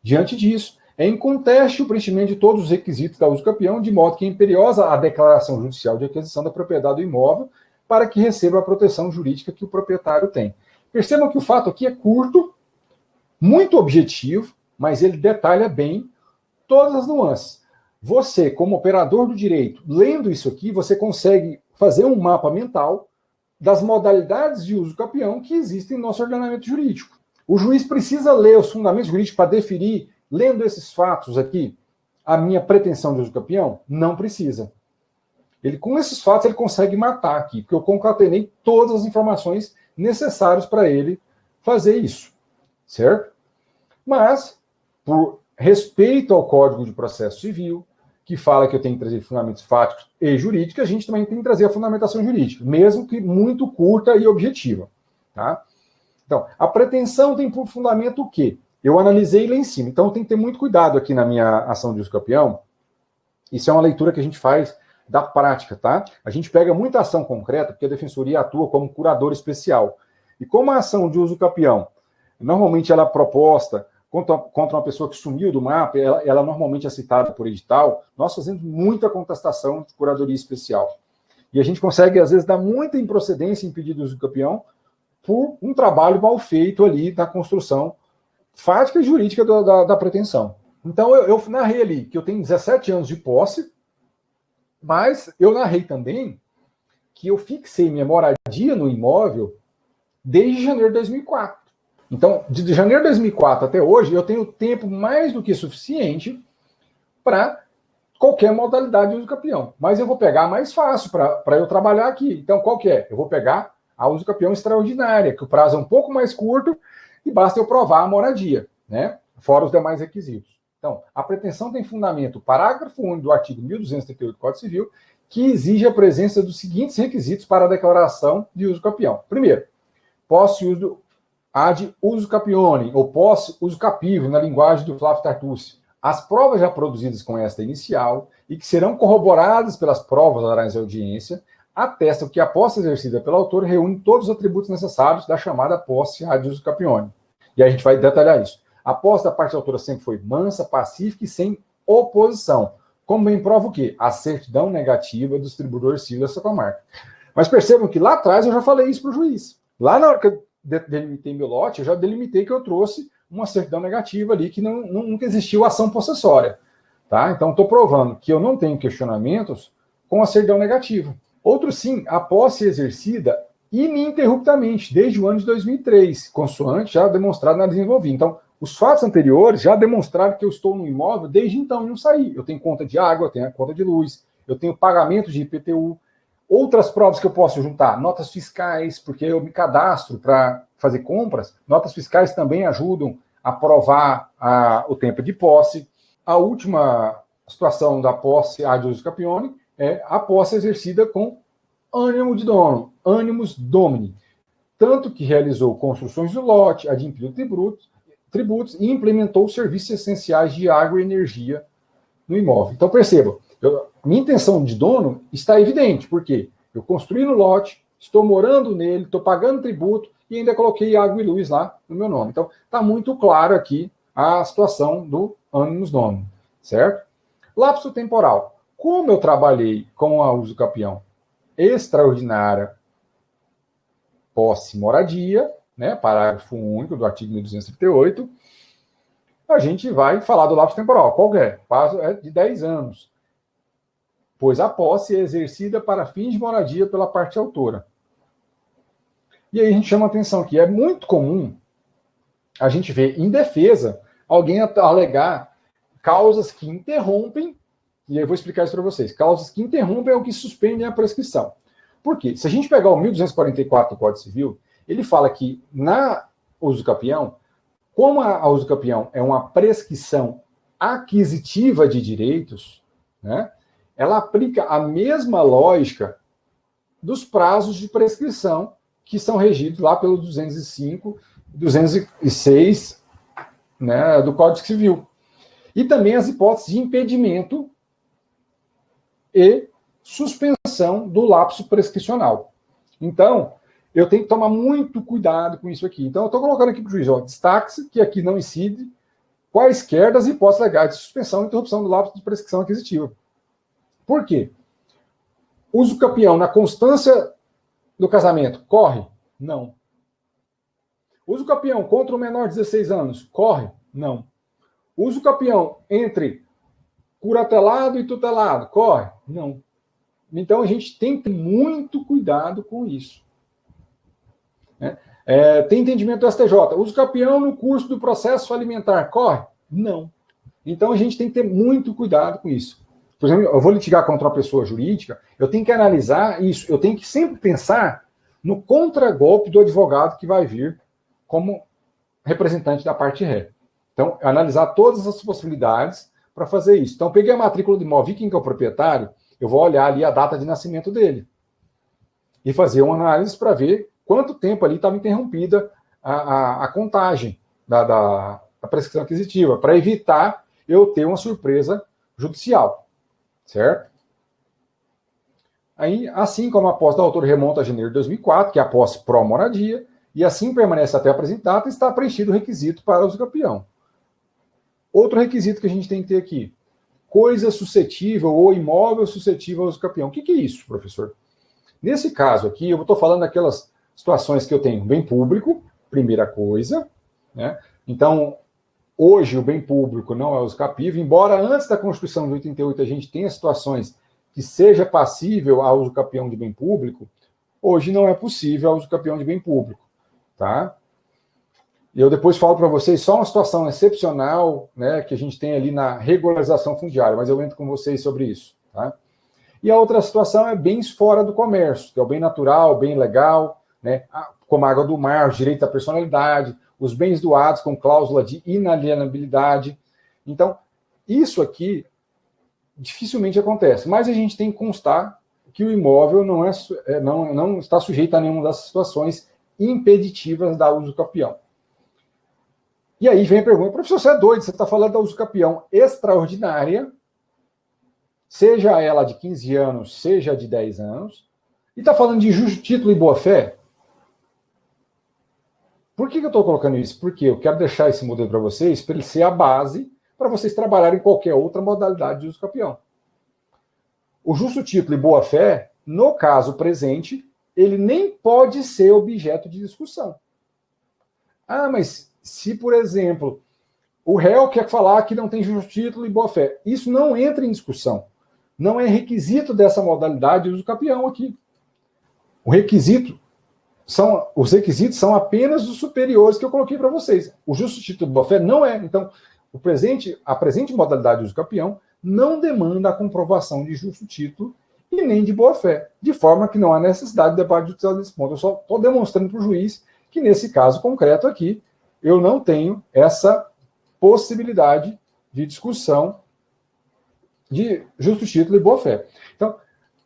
Diante disso, é inconteste o preenchimento de todos os requisitos da uso campeão, de modo que é imperiosa a declaração judicial de aquisição da propriedade do imóvel para que receba a proteção jurídica que o proprietário tem. Percebam que o fato aqui é curto, muito objetivo, mas ele detalha bem todas as nuances. Você, como operador do direito, lendo isso aqui, você consegue fazer um mapa mental das modalidades de uso campeão que existem no nosso ordenamento jurídico. O juiz precisa ler os fundamentos jurídicos para definir, lendo esses fatos aqui, a minha pretensão de uso campeão? Não precisa. Ele, com esses fatos, ele consegue matar aqui, porque eu concatenei todas as informações necessárias para ele fazer isso, certo? Mas, por respeito ao Código de Processo Civil, que fala que eu tenho que trazer fundamentos fáticos e jurídicos, a gente também tem que trazer a fundamentação jurídica, mesmo que muito curta e objetiva, tá? Então, a pretensão tem por fundamento o quê? Eu analisei lá em cima, então tem que ter muito cuidado aqui na minha ação de uso campeão. Isso é uma leitura que a gente faz da prática, tá? A gente pega muita ação concreta, porque a defensoria atua como curador especial. E como a ação de uso campeão, normalmente ela é proposta contra uma pessoa que sumiu do mapa, ela normalmente é citada por edital, nós fazemos muita contestação de curadoria especial. E a gente consegue, às vezes, dar muita improcedência em pedido de uso campeão por um trabalho mal feito ali na construção fática e jurídica da pretensão. Então, eu narrei ali que eu tenho 17 anos de posse, mas eu narrei também que eu fixei minha moradia no imóvel desde janeiro de 2004. Então, de janeiro de 2004 até hoje, eu tenho tempo mais do que suficiente para qualquer modalidade de uso campeão. Mas eu vou pegar a mais fácil para eu trabalhar aqui. Então, qual que é? Eu vou pegar a uso campeão extraordinária, que o prazo é um pouco mais curto e basta eu provar a moradia, né? Fora os demais requisitos. Então, a pretensão tem fundamento, parágrafo único do artigo 1238 do Código Civil, que exige a presença dos seguintes requisitos para a declaração de uso capião. Primeiro, posse uso ad uso capione, ou posse uso capivo, na linguagem do Flávio Tartucci. As provas já produzidas com esta inicial e que serão corroboradas pelas provas orais da audiência atestam que a posse exercida pelo autor reúne todos os atributos necessários da chamada posse ad uso capione. E aí a gente vai detalhar isso. A posse da parte autora sempre foi mansa, pacífica e sem oposição. Como bem prova o quê? A certidão negativa do distribuidor civil dessa comarca. Mas percebam que lá atrás eu já falei isso para o juiz. Lá na hora que eu delimitei meu lote, eu já delimitei que eu trouxe uma certidão negativa ali, que nunca existiu ação possessória. Tá? Então, estou provando que eu não tenho questionamentos com a certidão negativa. Outro sim, a posse exercida ininterruptamente, desde o ano de 2003, consoante já demonstrado na desenvolvimento. Então, os fatos anteriores já demonstraram que eu estou no imóvel desde então e não saí. Eu tenho conta de água, eu tenho a conta de luz, eu tenho pagamento de IPTU. Outras provas que eu posso juntar, notas fiscais, porque eu me cadastro para fazer compras. Notas fiscais também ajudam a provar o tempo de posse. A última situação da posse ad uso capione é a posse exercida com ânimo de dono, animus domini. Tanto que realizou construções do lote, adimpliu tributos e implementou serviços essenciais de água e energia no imóvel. Então, perceba, minha intenção de dono está evidente, porque eu construí no lote, estou morando nele, estou pagando tributo e ainda coloquei água e luz lá no meu nome. Então, está muito claro aqui a situação do animus domini, certo? Lapso temporal. Como eu trabalhei com a uso capião extraordinária posse moradia, né, parágrafo único do artigo 1238, a gente vai falar do lapso temporal. Qual é? É de 10 anos. Pois a posse é exercida para fins de moradia pela parte autora. E aí a gente chama a atenção que é muito comum a gente ver em defesa alguém alegar causas que interrompem, e eu vou explicar isso para vocês, causas que interrompem ou que suspendem a prescrição. Por quê? Se a gente pegar o 1244 do Código Civil, ele fala que na uso capião, como a uso capião é uma prescrição aquisitiva de direitos, né, ela aplica a mesma lógica dos prazos de prescrição que são regidos lá pelo 205, 206, né, do Código Civil. E também as hipóteses de impedimento e suspensão do lapso prescricional. Então, eu tenho que tomar muito cuidado com isso aqui. Então, eu estou colocando aqui para o juiz, destaque-se que aqui não incide quaisquer das hipóteses legais de suspensão e interrupção do lapso de prescrição aquisitiva. Por quê? Uso capião na constância do casamento, corre? Não. Uso capião contra o menor de 16 anos, corre? Não. Uso capião entre curatelado e tutelado, corre? Não. Então, a gente tem que ter muito cuidado com isso. Tem entendimento do STJ. Uso capião no curso do processo alimentar, corre? Não. Então, a gente tem que ter muito cuidado com isso. Por exemplo, eu vou litigar contra uma pessoa jurídica, eu tenho que analisar isso, eu tenho que sempre pensar no contragolpe do advogado que vai vir como representante da parte ré. Então, analisar todas as possibilidades para fazer isso. Então, peguei a matrícula do imóvel, vi quem que é o proprietário, eu vou olhar ali a data de nascimento dele e fazer uma análise para ver quanto tempo ali estava interrompida a contagem da prescrição aquisitiva, para evitar eu ter uma surpresa judicial, certo? Aí, assim como a posse do autor remonta a janeiro de 2004, que é a posse pró-moradia, e assim permanece até apresentada, está preenchido o requisito para uso capião. Outro requisito que a gente tem que ter aqui, coisa suscetível ou imóvel suscetível ao uso capião. O que é isso, professor? Nesse caso aqui, eu estou falando daquelas situações que eu tenho bem público, primeira coisa, né? Então, hoje o bem público não é uso capível, embora antes da Constituição de 88 a gente tenha situações que seja passível ao uso capião de bem público, hoje não é possível ao uso capião de bem público, tá? E eu depois falo para vocês só uma situação excepcional, né, que a gente tem ali na regularização fundiária, mas eu entro com vocês sobre isso, tá? E a outra situação é bens fora do comércio, que é o bem natural, bem legal, né, como a água do mar, os direitos da personalidade, os bens doados com cláusula de inalienabilidade. Então, isso aqui dificilmente acontece, mas a gente tem que constar que o imóvel não está sujeito a nenhuma das situações impeditivas da usucapião. E aí vem a pergunta, professor, você é doido, você está falando da usucapião extraordinária, seja ela de 15 anos, seja de 10 anos, e está falando de justo título e boa-fé? Por que eu estou colocando isso? Porque eu quero deixar esse modelo para vocês, para ele ser a base para vocês trabalharem em qualquer outra modalidade de usucapião. O justo título e boa-fé, no caso presente, ele nem pode ser objeto de discussão. Ah, mas se, por exemplo, o réu quer falar que não tem justo título e boa-fé, isso não entra em discussão. Não é requisito dessa modalidade de usucapião aqui. Os requisitos são apenas os superiores que eu coloquei para vocês. O justo título e boa-fé não é. Então, a presente modalidade de usucapião não demanda a comprovação de justo título e nem de boa-fé, de forma que não há necessidade de debate judicial nesse ponto. Eu só estou demonstrando para o juiz que, nesse caso concreto aqui, eu não tenho essa possibilidade de discussão de justo título e boa-fé. Então,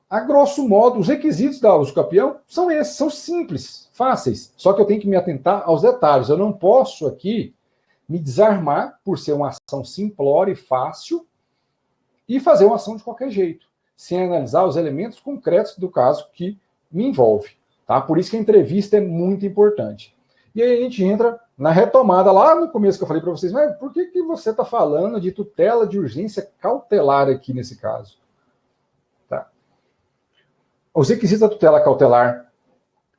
a grosso modo, os requisitos da usucapião são esses, são simples, fáceis, só que eu tenho que me atentar aos detalhes. Eu não posso aqui me desarmar por ser uma ação simplória e fácil e fazer uma ação de qualquer jeito, sem analisar os elementos concretos do caso que me envolve. Tá? Por isso que a entrevista é muito importante. E aí a gente entra na retomada, lá no começo que eu falei para vocês, mas por que você está falando de tutela de urgência cautelar aqui nesse caso? Tá? Os requisitos da tutela cautelar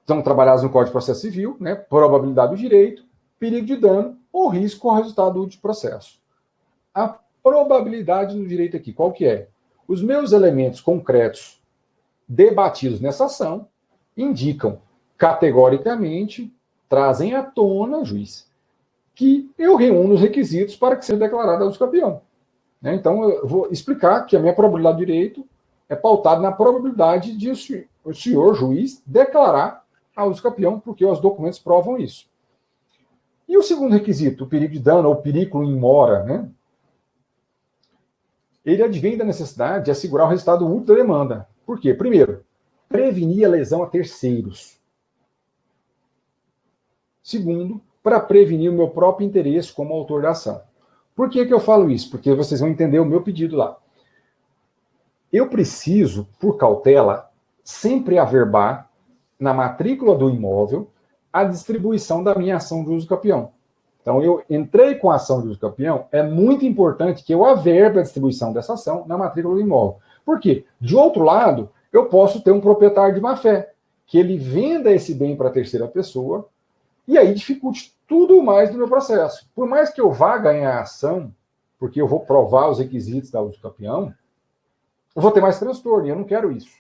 são trabalhados no Código de Processo Civil, né? Probabilidade do direito, perigo de dano ou risco ao resultado de processo. A probabilidade no direito aqui, qual que é? Os meus elementos concretos debatidos nessa ação indicam categoricamente, trazem à tona, juiz, que eu reúno os requisitos para que seja declarado a usucapião. Então, eu vou explicar que a minha probabilidade de direito é pautada na probabilidade de o senhor juiz declarar a usucapião, porque os documentos provam isso. E o segundo requisito, o perigo de dano ou perigo in mora, né? Ele advém da necessidade de assegurar o resultado útil da demanda. Por quê? Primeiro, prevenir a lesão a terceiros. Segundo, para prevenir o meu próprio interesse como autor da ação. Por que eu falo isso? Porque vocês vão entender o meu pedido lá. Eu preciso, por cautela, sempre averbar na matrícula do imóvel a distribuição da minha ação de usucapião. Então, eu entrei com a ação de usucapião, é muito importante que eu averbe a distribuição dessa ação na matrícula do imóvel. Por quê? De outro lado, eu posso ter um proprietário de má-fé, que ele venda esse bem para a terceira pessoa, e aí dificulte tudo mais do meu processo. Por mais que eu vá ganhar a ação, porque eu vou provar os requisitos da usucapião, eu vou ter mais transtorno, e eu não quero isso.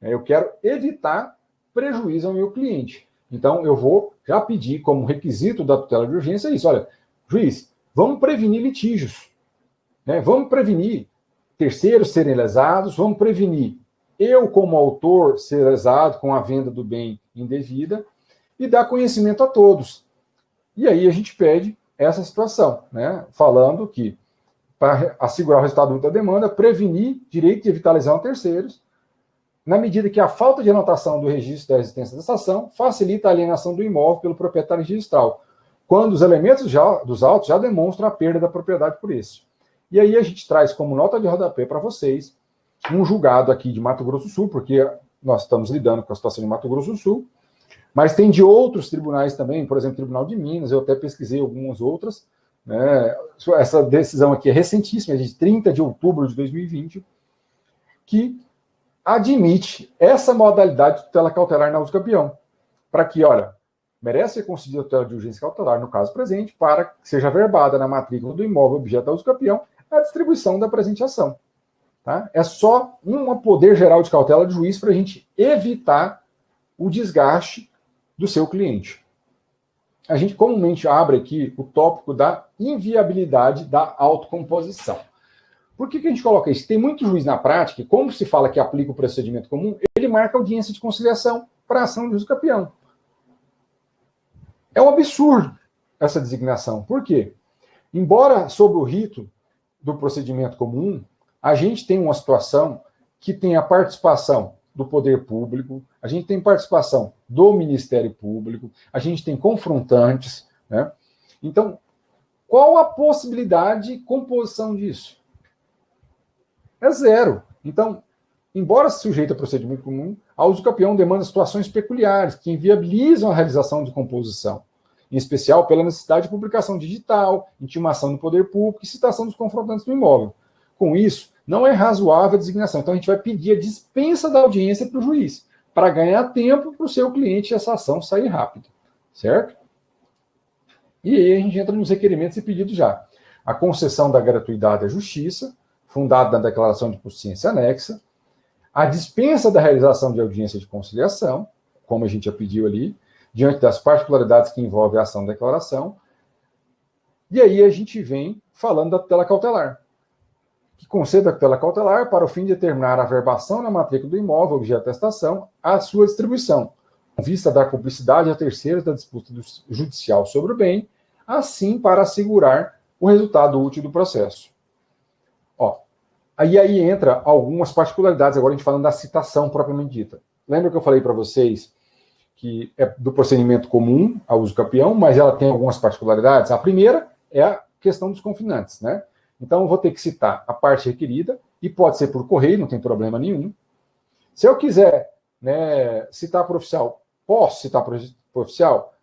Eu quero evitar prejuízo ao meu cliente. Então, eu vou já pedir como requisito da tutela de urgência isso. Olha, juiz, vamos prevenir litígios. Vamos prevenir terceiros serem lesados, vamos prevenir eu, como autor, ser lesado com a venda do bem indevida e dar conhecimento a todos. E aí a gente pede essa situação, falando que, para assegurar o resultado da demanda, prevenir direito de evitar lesão a terceiros, na medida que a falta de anotação do registro da existência dessa ação facilita a alienação do imóvel pelo proprietário registral, quando os elementos dos autos já demonstram a perda da propriedade por esse. E aí a gente traz como nota de rodapé para vocês um julgado aqui de Mato Grosso do Sul, porque nós estamos lidando com a situação de Mato Grosso do Sul, mas tem de outros tribunais também, por exemplo, o Tribunal de Minas, eu até pesquisei algumas outras. Essa decisão aqui é recentíssima, é de 30 de outubro de 2020, que admite essa modalidade de tutela cautelar na usucapião, para que, olha, merece ser concedida a tutela de urgência cautelar no caso presente, para que seja averbada na matrícula do imóvel objeto da usucapião a distribuição da presente ação. Tá? É só um poder geral de cautela do juiz para a gente evitar o desgaste do seu cliente. A gente comumente abre aqui o tópico da inviabilidade da autocomposição. Por que a gente coloca isso? Tem muito juiz na prática, como se fala que aplica o procedimento comum, ele marca audiência de conciliação para a ação de usucapião. É um absurdo. essa designação. Por quê? Embora sob o rito do procedimento comum, a gente tem uma situação que tem a participação do poder público, a gente tem participação do Ministério Público, a gente tem confrontantes, né? Então, qual a possibilidade de composição disso? É zero. Então, embora sujeito a procedimento comum, a uso campeão demanda situações peculiares que inviabilizam a realização de composição, em especial pela necessidade de publicação digital, intimação do poder público e citação dos confrontantes do imóvel. Com isso, não é razoável a designação. Então, a gente vai pedir a dispensa da audiência para o juiz, para ganhar tempo para o seu cliente e essa ação sair rápido, certo? E aí a gente entra nos requerimentos e pedidos já. A concessão da gratuidade à justiça, fundada na declaração de consciência anexa, a dispensa da realização de audiência de conciliação, como a gente já pediu ali, diante das particularidades que envolvem a ação da declaração. E aí a gente vem falando da tutela cautelar, que concede a tutela cautelar para o fim de determinar a averbação na matrícula do imóvel, objeto de atestação, a sua distribuição, com vista a dar publicidade a terceiros da disputa judicial sobre o bem, assim para assegurar o resultado útil do processo. Ó, aí entra algumas particularidades, agora a gente falando da citação propriamente dita. Lembra que eu falei para vocês que é do procedimento comum ao uso campeão, mas ela tem algumas particularidades? A primeira é a questão dos confinantes, né? Então, eu vou ter que citar a parte requerida, e pode ser por correio, não tem problema nenhum. Se eu quiser, né, citar por oficial, posso citar por oficial?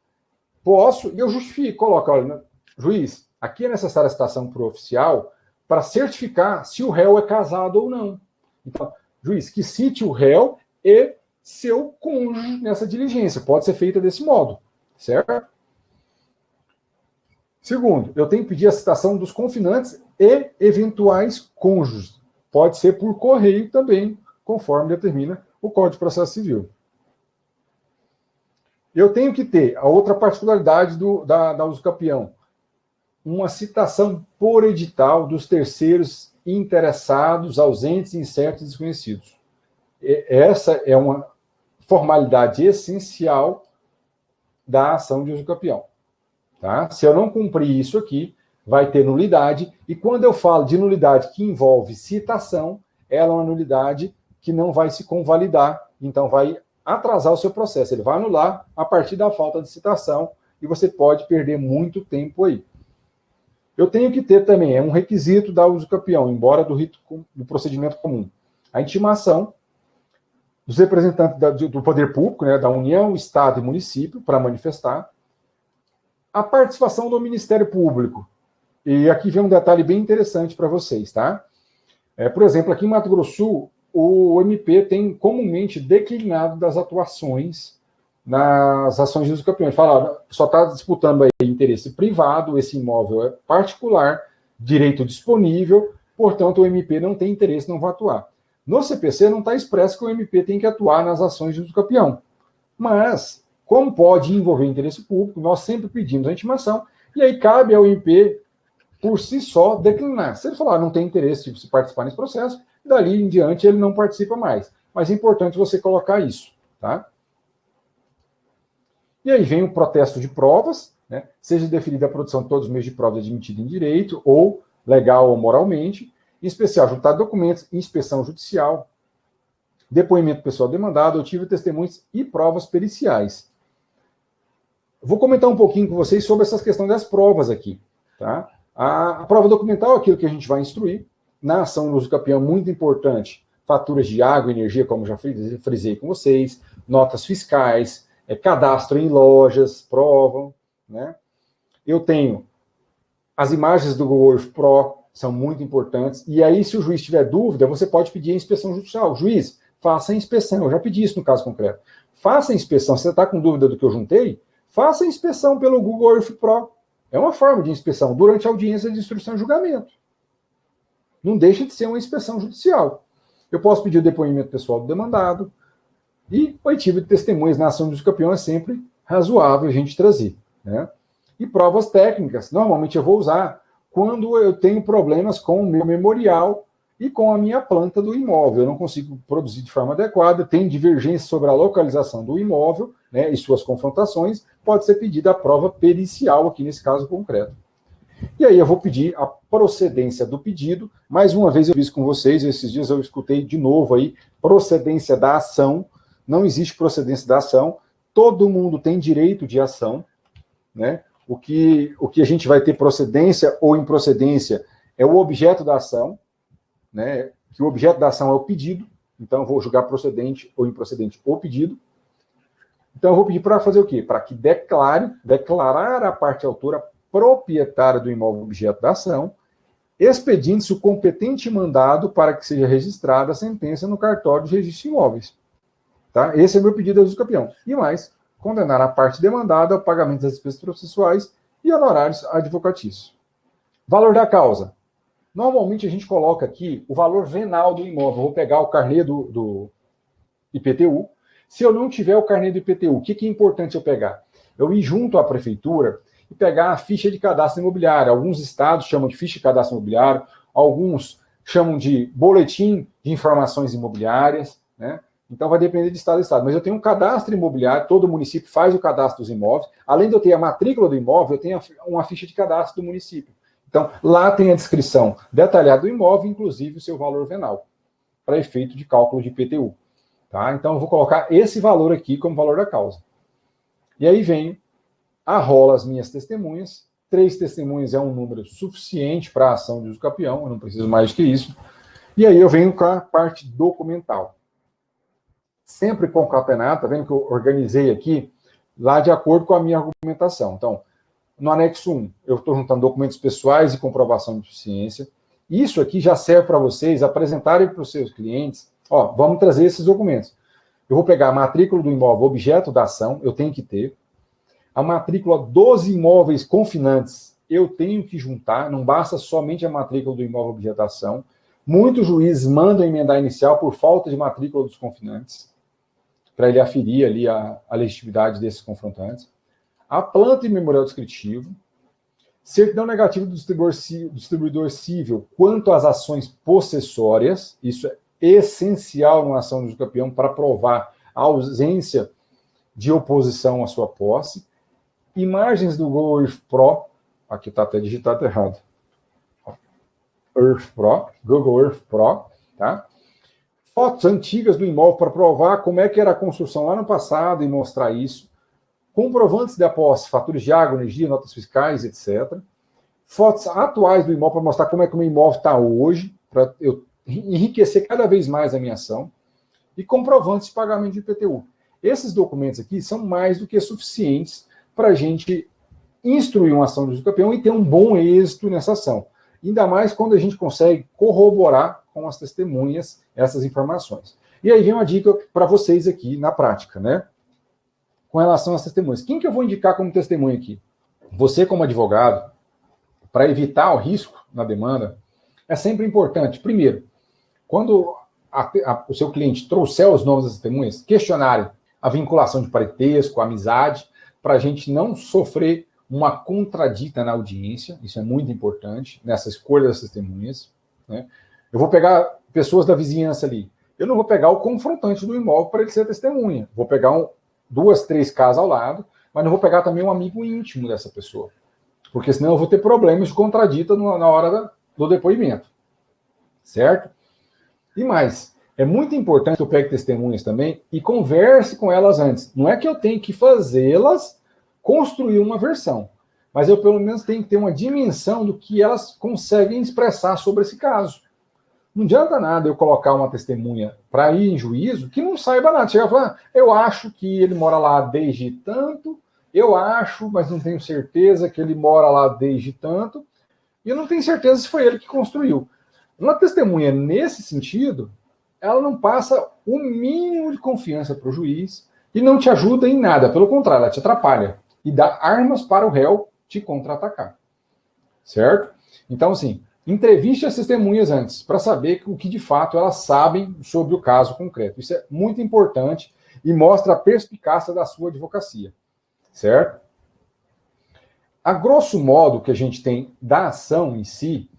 Posso, e eu justifico, coloco, olha, juiz, aqui é necessária a citação por oficial para certificar se o réu é casado ou não. Então, juiz, que cite o réu e seu cônjuge nessa diligência. Pode ser feita desse modo, certo? Segundo, eu tenho que pedir a citação dos confinantes e eventuais cônjuges. Pode ser por correio também, conforme determina o Código de Processo Civil. Eu tenho que ter a outra particularidade da uso campeão, uma citação por edital dos terceiros interessados, ausentes, incertos e desconhecidos. Essa é uma formalidade essencial da ação de uso campeão. Tá? Se eu não cumprir isso aqui, vai ter nulidade, e quando eu falo de nulidade que envolve citação, ela é uma nulidade que não vai se convalidar, então vai atrasar o seu processo, ele vai anular a partir da falta de citação, e você pode perder muito tempo aí. Eu tenho que ter também, é um requisito da uso campeão, embora do procedimento comum, a intimação dos representantes do poder público, né, da União, Estado e município, para manifestar, a participação do Ministério Público. E aqui vem um detalhe bem interessante para vocês, tá? Por exemplo, aqui em Mato Grosso do Sul, o MP tem comumente declinado das atuações nas ações de uso campeão. Ele fala, só está disputando aí interesse privado, esse imóvel é particular, direito disponível, portanto o MP não tem interesse, não vai atuar. No CPC não está expresso que o MP tem que atuar nas ações de uso campeão. Mas, como pode envolver interesse público, nós sempre pedimos a intimação, e aí cabe ao MP, por si só, declinar. Se ele falar não tem interesse de participar nesse processo, dali em diante ele não participa mais. Mas é importante você colocar isso, tá? E aí vem o protesto de provas, né? Seja definida a produção de todos os meios de prova admitida em direito, ou legal ou moralmente, em especial juntar documentos, inspeção judicial, depoimento pessoal demandado, oitivo de testemunhas e provas periciais. Vou comentar um pouquinho com vocês sobre essas questões das provas aqui, tá? A prova documental é aquilo que a gente vai instruir. Na ação do uso campeão, muito importante, faturas de água e energia, como já frisei com vocês, notas fiscais, cadastro em lojas, provam, né? Eu tenho as imagens do Google Earth Pro, são muito importantes, e aí, se o juiz tiver dúvida, você pode pedir a inspeção judicial. Juiz, faça a inspeção, eu já pedi isso no caso concreto. Faça a inspeção, se você está com dúvida do que eu juntei, faça a inspeção pelo Google Earth Pro. É uma forma de inspeção durante a audiência de instrução e julgamento. Não deixa de ser uma inspeção judicial. Eu posso pedir o depoimento pessoal do demandado, e o oitivo de testemunhas na ação dos campeões é sempre razoável a gente trazer, né? E provas técnicas, normalmente eu vou usar quando eu tenho problemas com o meu memorial e com a minha planta do imóvel. Eu não consigo produzir de forma adequada, tem divergência sobre a localização do imóvel, né, e suas confrontações, pode ser pedida a prova pericial aqui nesse caso concreto. E aí eu vou pedir a procedência do pedido. Mais uma vez eu fiz com vocês, esses dias eu escutei de novo aí, procedência da ação. Não existe procedência da ação. Todo mundo tem direito de ação, né? O que a gente vai ter procedência ou improcedência é o objeto da ação, né? Que o objeto da ação é o pedido. Então eu vou julgar procedente ou improcedente o pedido. Então eu vou pedir para fazer o quê? Para que declarar a parte autora proprietária do imóvel objeto da ação, expedindo-se o competente mandado para que seja registrada a sentença no cartório de registro de imóveis. Tá? Esse é o meu pedido ao juiz do campeão. E mais, condenar a parte demandada ao pagamento das despesas processuais e honorários advocatícios. Valor da causa. Normalmente a gente coloca aqui o valor venal do imóvel. Eu vou pegar o carnê do IPTU. Se eu não tiver o carnê do IPTU, o que é importante eu pegar? Eu ir junto à prefeitura e pegar a ficha de cadastro imobiliário. Alguns estados chamam de ficha de cadastro imobiliário, alguns chamam de boletim de informações imobiliárias, né? Então vai depender de estado a estado. Mas eu tenho um cadastro imobiliário, todo município faz o cadastro dos imóveis. Além de eu ter a matrícula do imóvel, eu tenho uma ficha de cadastro do município. Então, lá tem a descrição detalhada do imóvel, inclusive o seu valor venal, para efeito de cálculo de IPTU. Tá? Então, eu vou colocar esse valor aqui como valor da causa. E aí venho, arrolo as minhas testemunhas. 3 testemunhas é um número suficiente para a ação de uso campeão, eu não preciso mais do que isso. E aí eu venho com a parte documental. Sempre concatenado, tá vendo que eu organizei aqui, lá de acordo com a minha argumentação. Então, no anexo 1, eu estou juntando documentos pessoais e comprovação de suficiência. Isso aqui já serve para vocês apresentarem para os seus clientes. Ó, vamos trazer esses documentos. Eu vou pegar a matrícula do imóvel objeto da ação, eu tenho que ter. A matrícula dos imóveis confinantes, eu tenho que juntar, não basta somente a matrícula do imóvel objeto da ação. Muitos juízes mandam emendar inicial por falta de matrícula dos confinantes, para ele aferir ali a legitimidade desses confrontantes. A planta e memorial descritivo, certidão negativa do distribuidor civil quanto às ações possessórias, isso é essencial numa ação do campeão para provar a ausência de oposição à sua posse. Imagens do Google Earth Pro, aqui está até digitado errado, Earth Pro, Google Earth Pro, tá? Fotos antigas do imóvel para provar como é que era a construção lá no passado e mostrar isso. Comprovantes da posse, faturas de água, energia, notas fiscais, etc. Fotos atuais do imóvel para mostrar como é que o meu imóvel está hoje, para eu enriquecer cada vez mais a minha ação. E comprovantes de pagamento de IPTU. Esses documentos aqui são mais do que suficientes para a gente instruir uma ação do juiz do campeão e ter um bom êxito nessa ação. Ainda mais quando a gente consegue corroborar com as testemunhas essas informações. E aí vem uma dica para vocês aqui na prática, né? Com relação às testemunhas. Quem que eu vou indicar como testemunha aqui? Você, como advogado, para evitar o risco na demanda, é sempre importante, primeiro, quando o seu cliente trouxer os nomes das testemunhas, questionarem a vinculação de parentesco, a amizade, para a gente não sofrer uma contradita na audiência, isso é muito importante, nessa escolha das testemunhas, né? Eu vou pegar pessoas da vizinhança ali, eu não vou pegar o confrontante do imóvel para ele ser testemunha, vou pegar 2, 3 casas ao lado, mas não vou pegar também um amigo íntimo dessa pessoa, porque senão eu vou ter problemas de contradita na hora do depoimento, certo? E mais, é muito importante que eu pegue testemunhas também e converse com elas antes. Não é que eu tenho que fazê-las construir uma versão, mas eu pelo menos tenho que ter uma dimensão do que elas conseguem expressar sobre esse caso. Não adianta nada eu colocar uma testemunha para ir em juízo que não saiba nada. Chegar e falar, eu acho que ele mora lá desde tanto, eu acho, mas não tenho certeza que ele mora lá desde tanto, e eu não tenho certeza se foi ele que construiu. Uma testemunha nesse sentido, ela não passa o mínimo de confiança para o juiz e não te ajuda em nada. Pelo contrário, ela te atrapalha e dá armas para o réu te contra-atacar. Certo? Então, assim, entreviste as testemunhas antes para saber o que de fato elas sabem sobre o caso concreto. Isso é muito importante e mostra a perspicácia da sua advocacia. Certo? A grosso modo, que a gente tem da ação em si,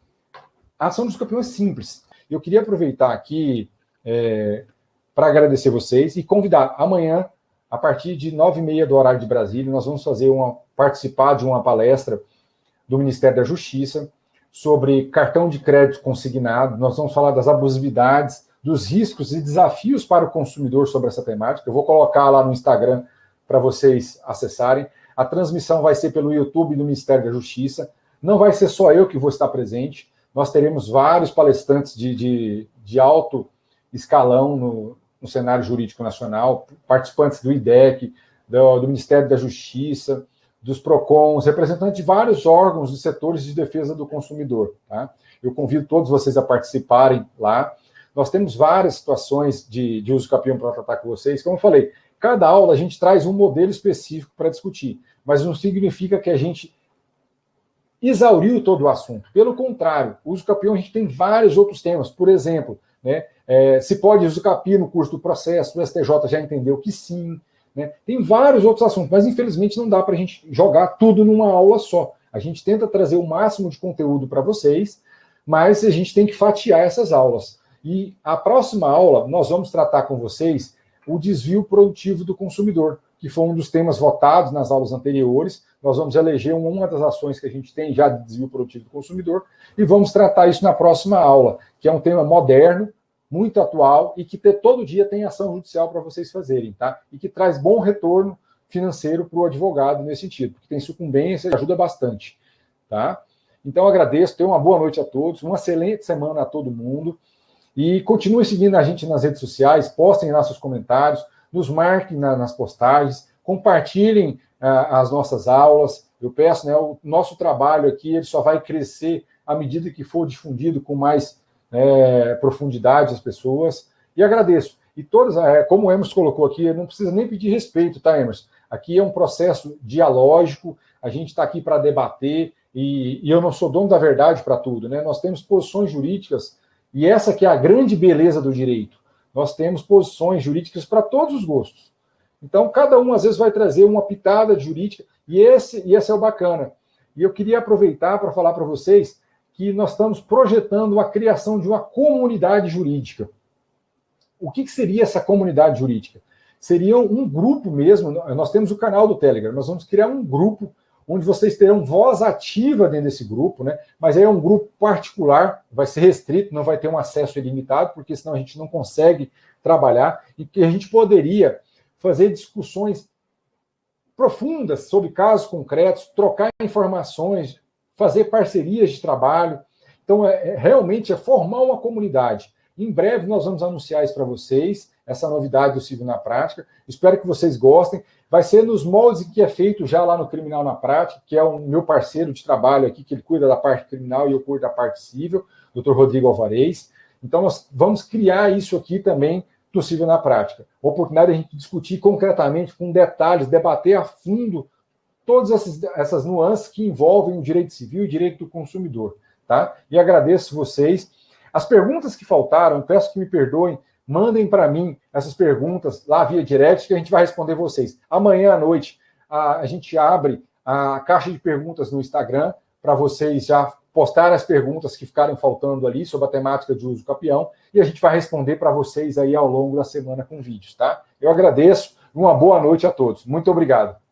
a ação dos campeões é simples. Eu queria aproveitar aqui para agradecer vocês e convidar amanhã, a partir de 9h30 do horário de Brasília, nós vamos participar de uma palestra do Ministério da Justiça sobre cartão de crédito consignado. Nós vamos falar das abusividades, dos riscos e desafios para o consumidor sobre essa temática. Eu vou colocar lá no Instagram para vocês acessarem. A transmissão vai ser pelo YouTube do Ministério da Justiça. Não vai ser só eu que vou estar presente. Nós teremos vários palestrantes de alto escalão no cenário jurídico nacional, participantes do IDEC, do Ministério da Justiça, dos PROCONs, representantes de vários órgãos e setores de defesa do consumidor. Tá? Eu convido todos vocês a participarem lá. Nós temos várias situações de uso capião para tratar com vocês. Como eu falei, cada aula a gente traz um modelo específico para discutir, mas não significa que a gente exauriu todo o assunto. Pelo contrário, o uso capião a gente tem vários outros temas. Por exemplo, né, se pode uso capião no curso do processo, o STJ já entendeu que sim. Né? Tem vários outros assuntos, mas infelizmente não dá para a gente jogar tudo numa aula só. A gente tenta trazer o máximo de conteúdo para vocês, mas a gente tem que fatiar essas aulas. E a próxima aula, nós vamos tratar com vocês o desvio produtivo do consumidor, que foi um dos temas votados nas aulas anteriores. Nós vamos eleger uma das ações que a gente tem já de desvio produtivo do consumidor e vamos tratar isso na próxima aula, que é um tema moderno, muito atual e que todo dia tem ação judicial para vocês fazerem, tá? E que traz bom retorno financeiro para o advogado nesse sentido, porque tem sucumbência e ajuda bastante, tá? Então, agradeço, tenham uma boa noite a todos, uma excelente semana a todo mundo e continuem seguindo a gente nas redes sociais, postem lá seus comentários, nos marquem nas postagens, compartilhem as nossas aulas. Eu peço, né, o nosso trabalho aqui ele só vai crescer à medida que for difundido com mais profundidade às pessoas, e agradeço. E todas, como o Emerson colocou aqui, não precisa nem pedir respeito, tá, Emerson? Aqui é um processo dialógico, a gente está aqui para debater, e eu não sou dono da verdade para tudo, né? Nós temos posições jurídicas, e essa que é a grande beleza do direito. Nós temos posições jurídicas para todos os gostos. Então, cada um, às vezes, vai trazer uma pitada jurídica, e esse é o bacana. E eu queria aproveitar para falar para vocês que nós estamos projetando a criação de uma comunidade jurídica. O que seria essa comunidade jurídica? Seria um grupo mesmo, nós temos o canal do Telegram, nós vamos criar um grupo onde vocês terão voz ativa dentro desse grupo, né? Mas é um grupo particular, vai ser restrito, não vai ter um acesso ilimitado, porque senão a gente não consegue trabalhar, e que a gente poderia fazer discussões profundas sobre casos concretos, trocar informações, fazer parcerias de trabalho. Então, realmente é formar uma comunidade. Em breve nós vamos anunciar isso para vocês, essa novidade do Civil na Prática. Espero que vocês gostem. Vai ser nos moldes que é feito já lá no Criminal na Prática, que é o meu parceiro de trabalho aqui, que ele cuida da parte criminal e eu cuido da parte civil, Dr. Rodrigo Alvarez. Então, nós vamos criar isso aqui também do Civil na Prática. Oportunidade de a gente discutir concretamente, com detalhes, debater a fundo todas essas nuances que envolvem o direito civil e o direito do consumidor, tá? E agradeço vocês. As perguntas que faltaram, peço que me perdoem, mandem para mim essas perguntas lá via direct que a gente vai responder vocês. Amanhã à noite a gente abre a caixa de perguntas no Instagram para vocês já postarem as perguntas que ficaram faltando ali sobre a temática de uso capião e a gente vai responder para vocês aí ao longo da semana com vídeos, tá? Eu agradeço e uma boa noite a todos. Muito obrigado.